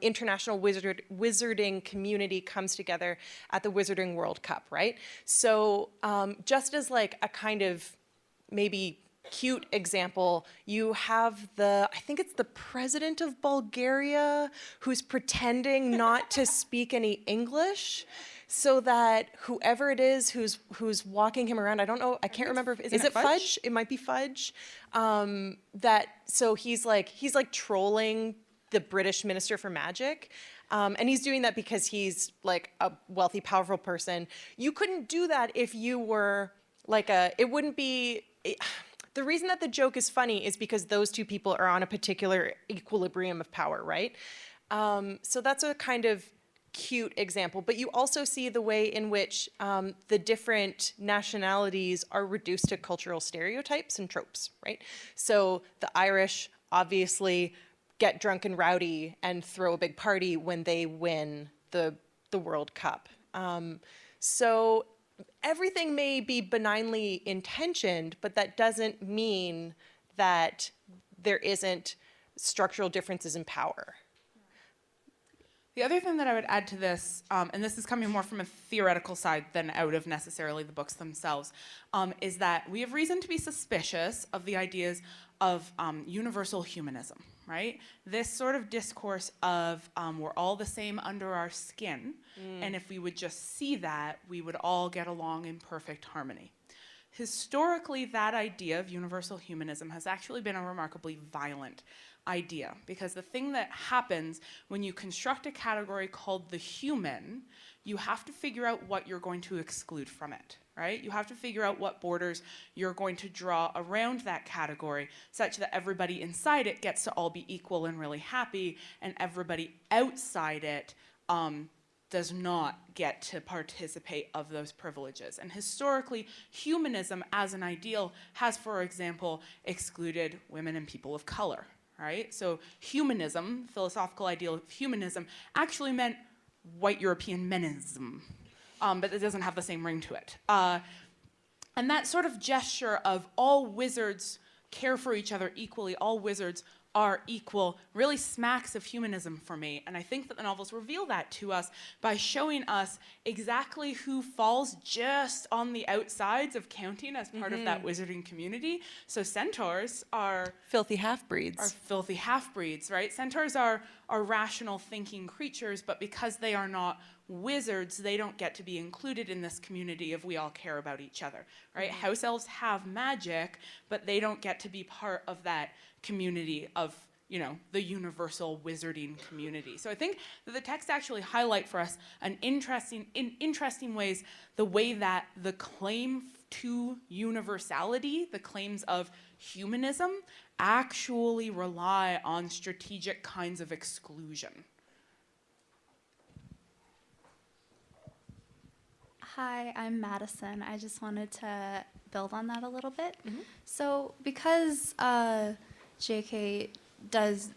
international wizarding community comes together at the Wizarding World Cup, right? So just as like a kind of maybe cute example, you have I think it's the president of Bulgaria who's pretending not to speak any English, so that whoever it is who's walking him around, I don't know, I can't remember, is it Fudge? It might be Fudge. So he's like trolling the British Minister for Magic. And he's doing that because he's like a wealthy, powerful person. You couldn't do that if you were like The reason that the joke is funny is because those two people are on a particular equilibrium of power, right? So that's a kind of cute example. But you also see the way in which the different nationalities are reduced to cultural stereotypes and tropes, right? So the Irish obviously get drunk and rowdy and throw a big party when they win the World Cup. So everything may be benignly intentioned, but that doesn't mean that there isn't structural differences in power. The other thing that I would add to this, and this is coming more from a theoretical side than out of necessarily the books themselves, is that we have reason to be suspicious of the ideas of universal humanism, right? This sort of discourse of we're all the same under our skin, and if we would just see that, we would all get along in perfect harmony. Historically, that idea of universal humanism has actually been a remarkably violent idea, because the thing that happens when you construct a category called the human, you have to figure out what you're going to exclude from it, right? You have to figure out what borders you're going to draw around that category such that everybody inside it gets to all be equal and really happy, and everybody outside it does not get to participate of those privileges. And historically, humanism as an ideal has, for example, excluded women and people of color, right? So humanism, philosophical ideal of humanism, actually meant white European menism, but it doesn't have the same ring to it. And that sort of gesture of all wizards care for each other equally, all wizards are equal, really smacks of humanism for me. And I think that the novels reveal that to us by showing us exactly who falls just on the outsides of counting as part of that wizarding community. So centaurs are Filthy half-breeds. filthy half-breeds, right? Centaurs are rational thinking creatures, but because they are not wizards, they don't get to be included in this community of we all care about each other, right? House elves have magic, but they don't get to be part of that community of, you know, the universal wizarding community. So I think that the text actually highlight for us in interesting ways the way that the claim to universality, the claims of humanism, actually rely on strategic kinds of exclusion. Hi, I'm Madison. I just wanted to build on that a little bit. So because JK does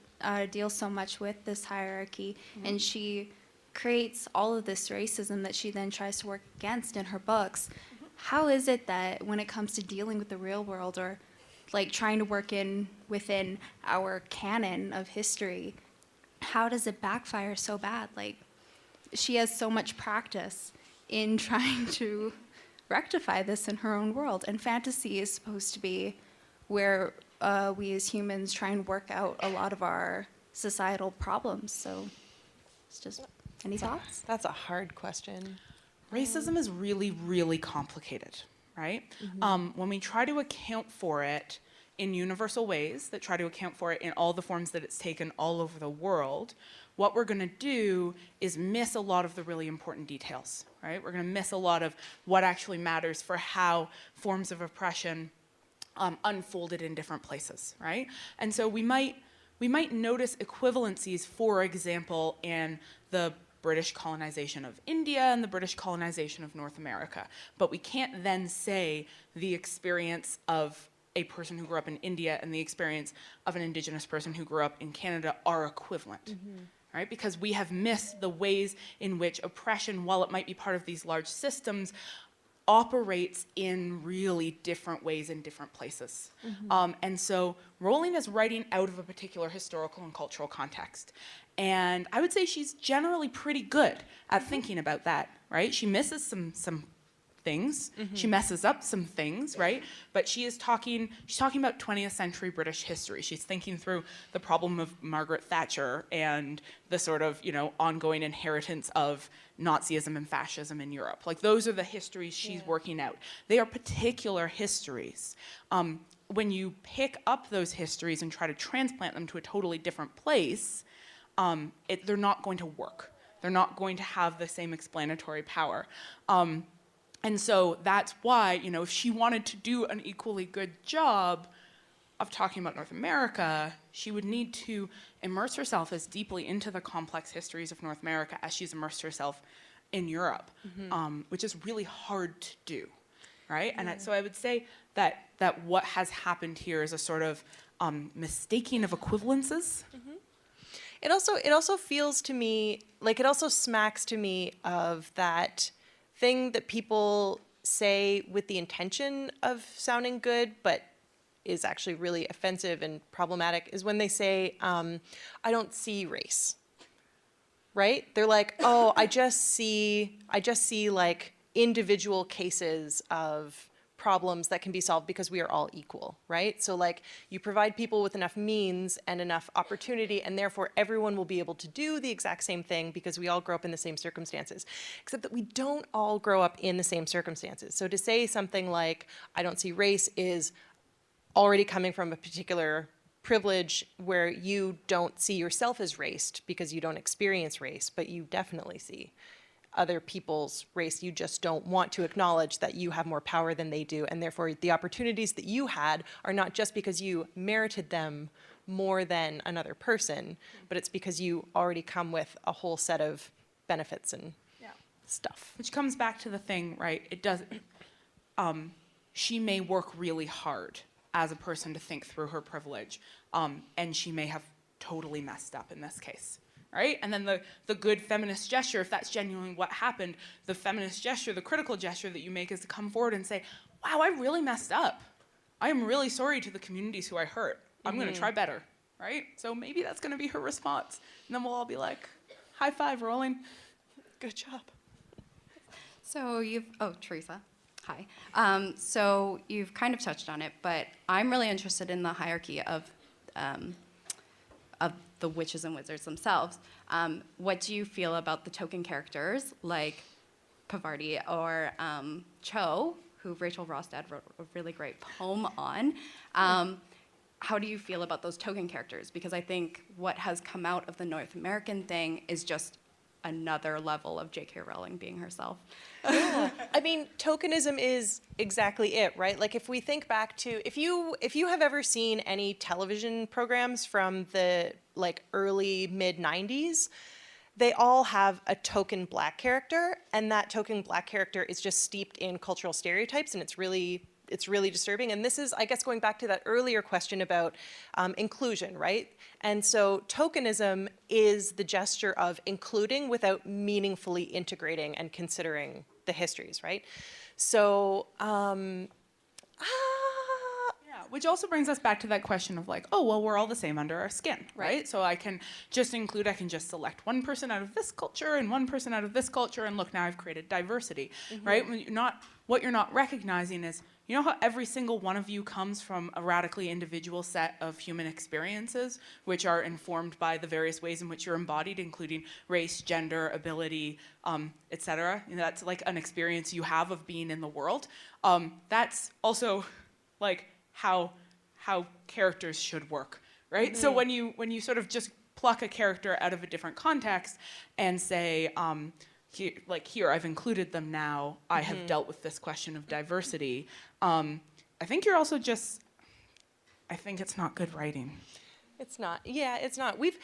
deal so much with this hierarchy, and she creates all of this racism that she then tries to work against in her books, how is it that when it comes to dealing with the real world, or like trying to work within our canon of history, how does it backfire so bad? Like, she has so much practice in trying to rectify this in her own world. And fantasy is supposed to be where we as humans try and work out a lot of our societal problems. So it's just, any thoughts? That's a hard question. Racism is really, really complicated, right? When we try to account for it in universal ways, that try to account for it in all the forms that it's taken all over the world, what we're going to do is miss a lot of the really important details, right? We're going to miss a lot of what actually matters for how forms of oppression unfolded in different places, right? And so we might notice equivalencies, for example, in the British colonization of India and the British colonization of North America. But we can't then say the experience of a person who grew up in India and the experience of an Indigenous person who grew up in Canada are equivalent. Right? Because we have missed the ways in which oppression, while it might be part of these large systems, operates in really different ways in different places. And so Rowling is writing out of a particular historical and cultural context. And I would say she's generally pretty good at thinking about that, right? She misses some things. She messes up some things, right? But she's talking about 20th century British history. She's thinking through the problem of Margaret Thatcher and the sort of, you know, ongoing inheritance of Nazism and fascism in Europe. Like, those are the histories she's working out. They are particular histories. When you pick up those histories and try to transplant them to a totally different place, they're not going to work. They're not going to have the same explanatory power. And so that's why, if she wanted to do an equally good job of talking about North America, she would need to immerse herself as deeply into the complex histories of North America as she's immersed herself in Europe, which is really hard to do, right? And so I would say that what has happened here is a sort of mistaking of equivalences. It also feels to me like it also smacks to me of that thing that people say with the intention of sounding good, but is actually really offensive and problematic, is when they say, I don't see race, right? They're like, oh, I just see like individual cases of problems that can be solved because we are all equal, right? So like you provide people with enough means and enough opportunity, and therefore everyone will be able to do the exact same thing because we all grow up in the same circumstances, except that we don't all grow up in the same circumstances. So to say something like, I don't see race, is already coming from a particular privilege where you don't see yourself as raced because you don't experience race, but you definitely see other people's race. You just don't want to acknowledge that you have more power than they do, and therefore the opportunities that you had are not just because you merited them more than another person, but it's because you already come with a whole set of benefits and stuff. Which comes back to the thing, right? It doesn't. She may work really hard as a person to think through her privilege, and she may have totally messed up in this case, right? And then the good feminist gesture, if that's genuinely what happened, the feminist gesture, the critical gesture that you make is to come forward and say, wow, I really messed up. I am really sorry to the communities who I hurt. I'm going to try better, right? So maybe that's going to be her response. And then we'll all be like, high five, rolling. Good job. So Teresa. Hi. So you've kind of touched on it, but I'm really interested in the hierarchy of the witches and wizards themselves. What do you feel about the token characters like Pavarti or Cho, who Rachel Rostad wrote a really great poem on? How do you feel about those token characters? Because I think what has come out of the North American thing is just another level of J.K. Rowling being herself. Yeah, I mean, tokenism is exactly it, right? Like if we think back to, if you have ever seen any television programs from the like early mid 90s, they all have a token black character, and that token black character is just steeped in cultural stereotypes, and it's really disturbing. And this is, I guess, going back to that earlier question about inclusion, right? And so tokenism is the gesture of including without meaningfully integrating and considering the histories, right? So, which also brings us back to that question of like, oh, well, we're all the same under our skin, right? So I can just select one person out of this culture and one person out of this culture, and look, now I've created diversity, right? What you're not recognizing is, you know how every single one of you comes from a radically individual set of human experiences, which are informed by the various ways in which you're embodied, including race, gender, ability, etc. That's like an experience you have of being in the world. That's also like how characters should work, right? So when you sort of just pluck a character out of a different context and say, here, I've included them now, I have dealt with this question of diversity, I think you're also I think it's not good writing. It's not. Yeah, it's not. We've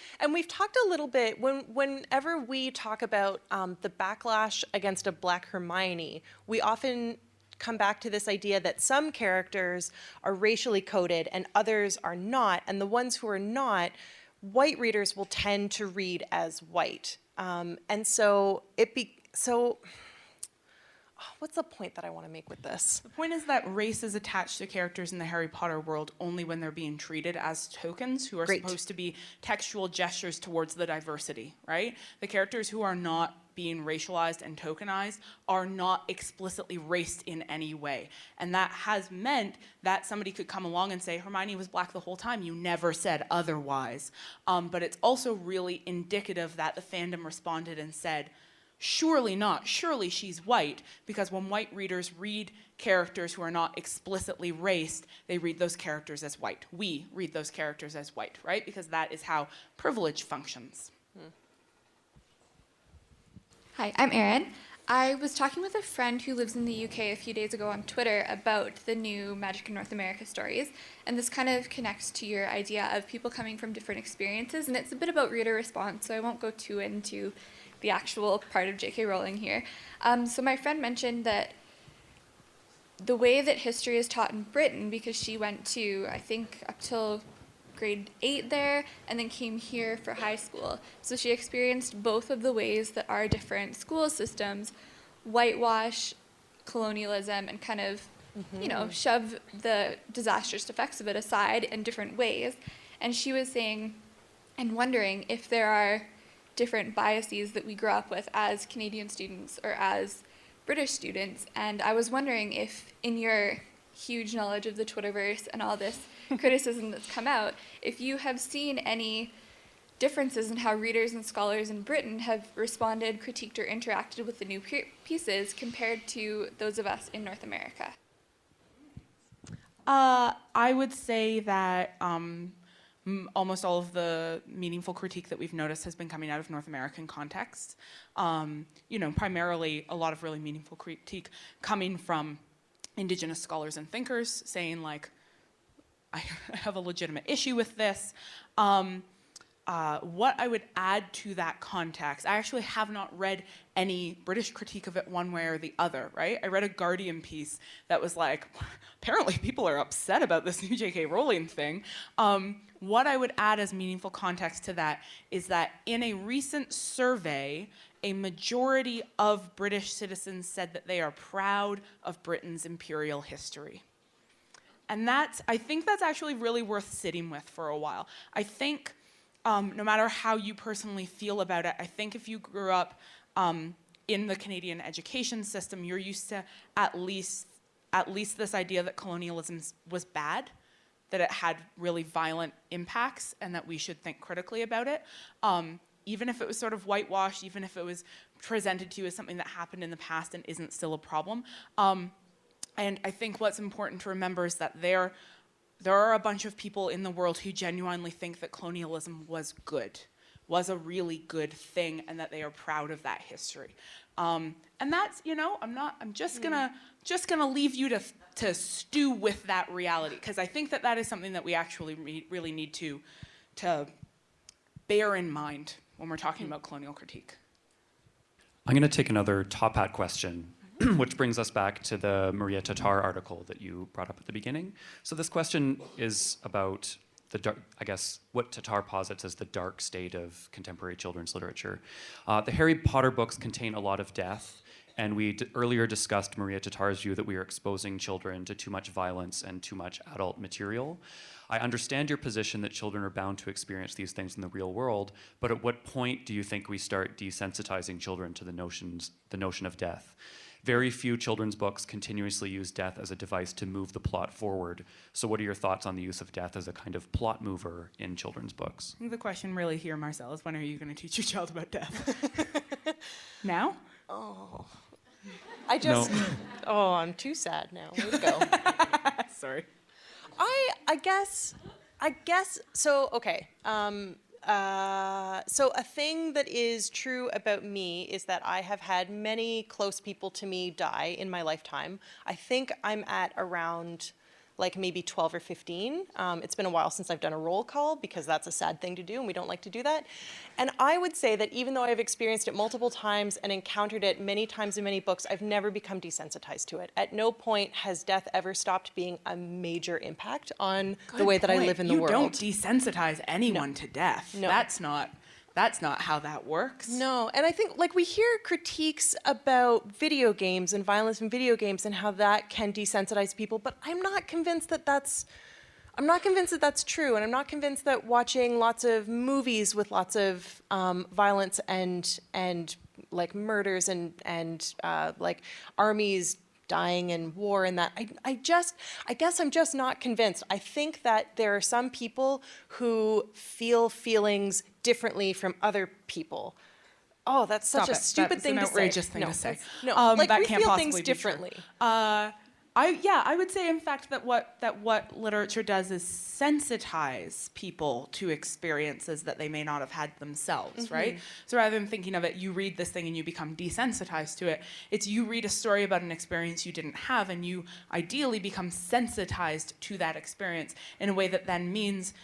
talked a little bit whenever we talk about the backlash against a Black Hermione, we often come back to this idea that some characters are racially coded and others are not, and the ones who are not, white readers will tend to read as white. And so what's the point that I want to make with this? The point is that race is attached to characters in the Harry Potter world only when they're being treated as tokens who are supposed to be textual gestures towards the diversity, right? The characters who are not being racialized and tokenized are not explicitly raced in any way. And that has meant that somebody could come along and say, Hermione was Black the whole time, you never said otherwise. But it's also really indicative that the fandom responded and said, surely not, surely she's white, because when white readers read characters who are not explicitly raced, they read those characters as white. We read those characters as white, right? Because that is how privilege functions. Hi, I'm Erin. I was talking with a friend who lives in the UK a few days ago on Twitter about the new Magic in North America stories, and this kind of connects to your idea of people coming from different experiences, and it's a bit about reader response, so I won't go too into the actual part of J.K. Rowling here. So my friend mentioned that the way that history is taught in Britain, because she went to, I think, up till grade 8 there, and then came here for high school. So she experienced both of the ways that our different school systems whitewash colonialism and kind of, you know, shove the disastrous effects of it aside in different ways. And she was saying and wondering if there are different biases that we grew up with as Canadian students or as British students. And I was wondering if, in your huge knowledge of the Twitterverse and all this criticism that's come out, if you have seen any differences in how readers and scholars in Britain have responded, critiqued, or interacted with the new pieces compared to those of us in North America. I would say that almost all of the meaningful critique that we've noticed has been coming out of North American contexts. You know, primarily a lot of really meaningful critique coming from Indigenous scholars and thinkers saying, like, I have a legitimate issue with this. What I would add to that context, I actually have not read any British critique of it one way or the other, right? I read a Guardian piece that was like, apparently people are upset about this new J.K. Rowling thing. What I would add as meaningful context to that is that in a recent survey, a majority of British citizens said that they are proud of Britain's imperial history. And I think that's actually really worth sitting with for a while. I think no matter how you personally feel about it, I think if you grew up in the Canadian education system, you're used to at least this idea that colonialism was bad, that it had really violent impacts, and that we should think critically about it. Even if it was sort of whitewashed, even if it was presented to you as something that happened in the past and isn't still a problem. And I think what's important to remember is that there are a bunch of people in the world who genuinely think that colonialism was good, was a really good thing, and that they are proud of that history. And that's, you know, I'm just gonna leave you to stew with that reality, because I think that is something that we actually really need to bear in mind when we're talking about colonial critique. I'm going to take another top hat question, which brings us back to the Maria Tatar article that you brought up at the beginning. So this question is about what Tatar posits as the dark state of contemporary children's literature. The Harry Potter books contain a lot of death, and we earlier discussed Maria Tatar's view that we are exposing children to too much violence and too much adult material. I understand your position that children are bound to experience these things in the real world, but at what point do you think we start desensitizing children to the notion of death? Very few children's books continuously use death as a device to move the plot forward. So what are your thoughts on the use of death as a kind of plot mover in children's books? I think the question really here, Marcelle, is when are you going to teach your child about death? Now? Oh. No. I'm too sad now. Way to go. Sorry. I guess, so, okay. So a thing that is true about me is that I have had many close people to me die in my lifetime. I think I'm at around like maybe 12 or 15. It's been a while since I've done a roll call because that's a sad thing to do and we don't like to do that. And I would say that even though I've experienced it multiple times and encountered it many times in many books, I've never become desensitized to it. At no point has death ever stopped being a major impact on the way that I live in the world. You don't desensitize anyone to death. No. That's not how that works. No, and I think like we hear critiques about video games and violence in video games and how that can desensitize people, but I'm not convinced that that's true, and I'm not convinced that watching lots of movies with lots of violence and like murders and like armies dying in war and that, I guess I'm just not convinced. I think that there are some people who feel feelings differently from other people. Oh, that's such a stupid thing to say. Outrageous thing to say. No, like that we can't feel possibly things be differently. True. I would say, in fact, that what literature does is sensitize people to experiences that they may not have had themselves, right? So rather than thinking of it, you read this thing and you become desensitized to it, it's you read a story about an experience you didn't have and you ideally become sensitized to that experience in a way that then means,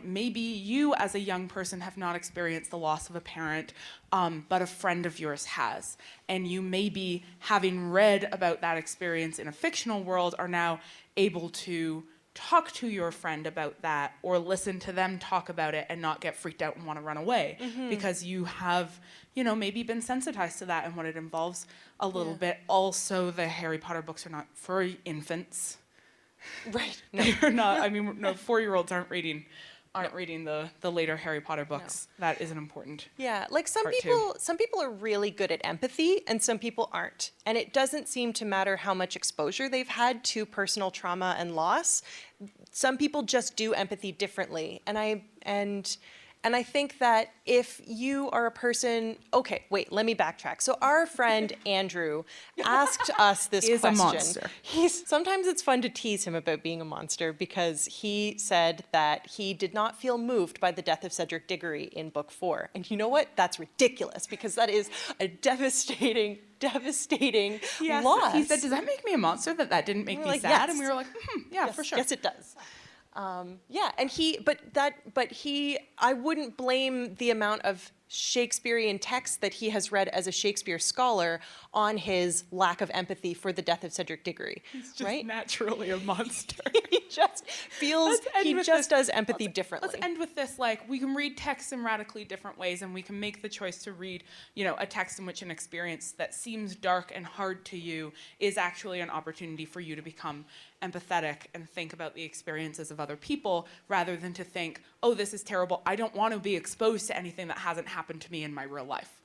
maybe you as a young person have not experienced the loss of a parent, but a friend of yours has. And you maybe, having read about that experience in a fictional world, are now able to talk to your friend about that or listen to them talk about it and not get freaked out and want to run away because you have, maybe been sensitized to that and what it involves a little bit. Also, the Harry Potter books are not for infants. Right. They're not, 4-year-olds aren't reading the later Harry Potter books. No. That is an important like some people are really good at empathy and some people aren't. And it doesn't seem to matter how much exposure they've had to personal trauma and loss. Some people just do empathy differently. And I think that if you are a person, okay, wait, let me backtrack. So our friend Andrew asked us this question. A monster. Sometimes it's fun to tease him about being a monster because he said that he did not feel moved by the death of Cedric Diggory in book 4. And you know what? That's ridiculous because that is a devastating loss. He said, does that make me a monster that didn't make me sad? Yes. And we were like, yes, for sure. Yes, it does. I wouldn't blame the amount of Shakespearean text that he has read as a Shakespeare scholar on his lack of empathy for the death of Cedric Diggory. He's just naturally a monster. He just does empathy differently. Let's end with this, we can read texts in radically different ways and we can make the choice to read, a text in which an experience that seems dark and hard to you is actually an opportunity for you to become empathetic and think about the experiences of other people rather than to think, oh, this is terrible. I don't want to be exposed to anything that hasn't happened to me in my real life.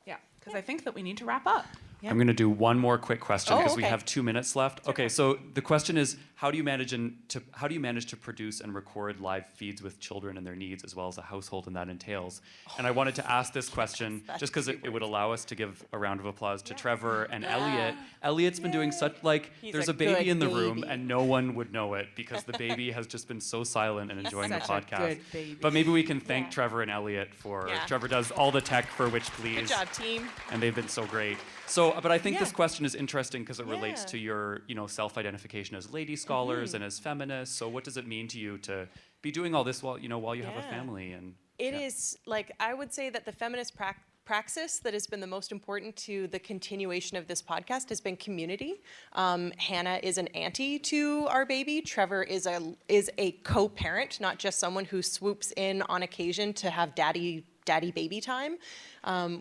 Yeah, because I think that we need to wrap up. I'm going to do one more quick question because we have 2 minutes left. Okay, so the question is, how do you manage to produce and record live feeds with children and their needs as well as a household and that entails? And I wanted to ask this question just because it would allow us to give a round of applause to Trevor and Elliot. Elliot's been doing such there's a baby in the room and no one would know it because the baby has just been so silent and enjoying the podcast. But maybe we can thank Trevor and Elliot for Trevor does all the tech for Which Please. Good job, team. And they've been so great. So, but I think this question is interesting because it relates to your, self-identification as lady scholars and as feminists. So, what does it mean to you to be doing all this while you have a family? And it is I would say that the feminist praxis that has been the most important to the continuation of this podcast has been community. Hannah is an auntie to our baby. Trevor is a co-parent, not just someone who swoops in on occasion to have daddy baby time.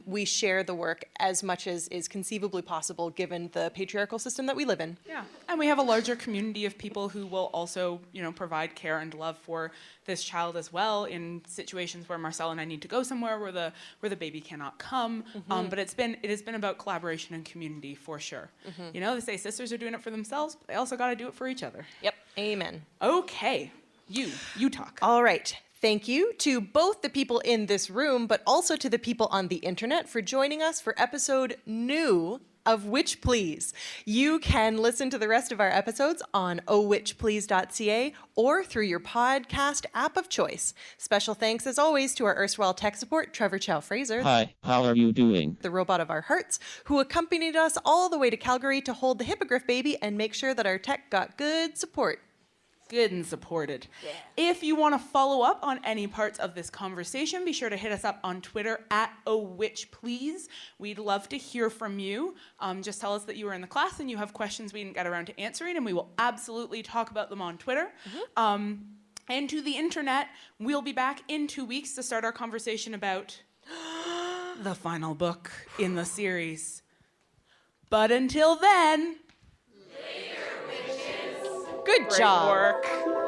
We share the work as much as is conceivably possible given the patriarchal system that we live in. Yeah, and we have a larger community of people who will also, provide care and love for this child as well in situations where Marcelle and I need to go somewhere where the baby cannot come. But it has been about collaboration and community for sure. They say sisters are doing it for themselves, but they also got to do it for each other. Yep, amen. Okay, you talk. All right. Thank you to both the people in this room, but also to the people on the internet for joining us for episode new of Which Please. You can listen to the rest of our episodes on owhitchplease.ca or through your podcast app of choice. Special thanks, as always, to our erstwhile tech support, Trevor Chow Fraser. Hi, how are you doing? The robot of our hearts, who accompanied us all the way to Calgary to hold the hippogriff baby and make sure that our tech got good support. Good and supported. Yeah. If you want to follow up on any parts of this conversation, be sure to hit us up on Twitter at @OhWitchPlease. We'd love to hear from you. Just tell us that you were in the class and you have questions we didn't get around to answering, and we will absolutely talk about them on Twitter. And to the internet, we'll be back in 2 weeks to start our conversation about the final book in the series. But until then... Good job. Great work.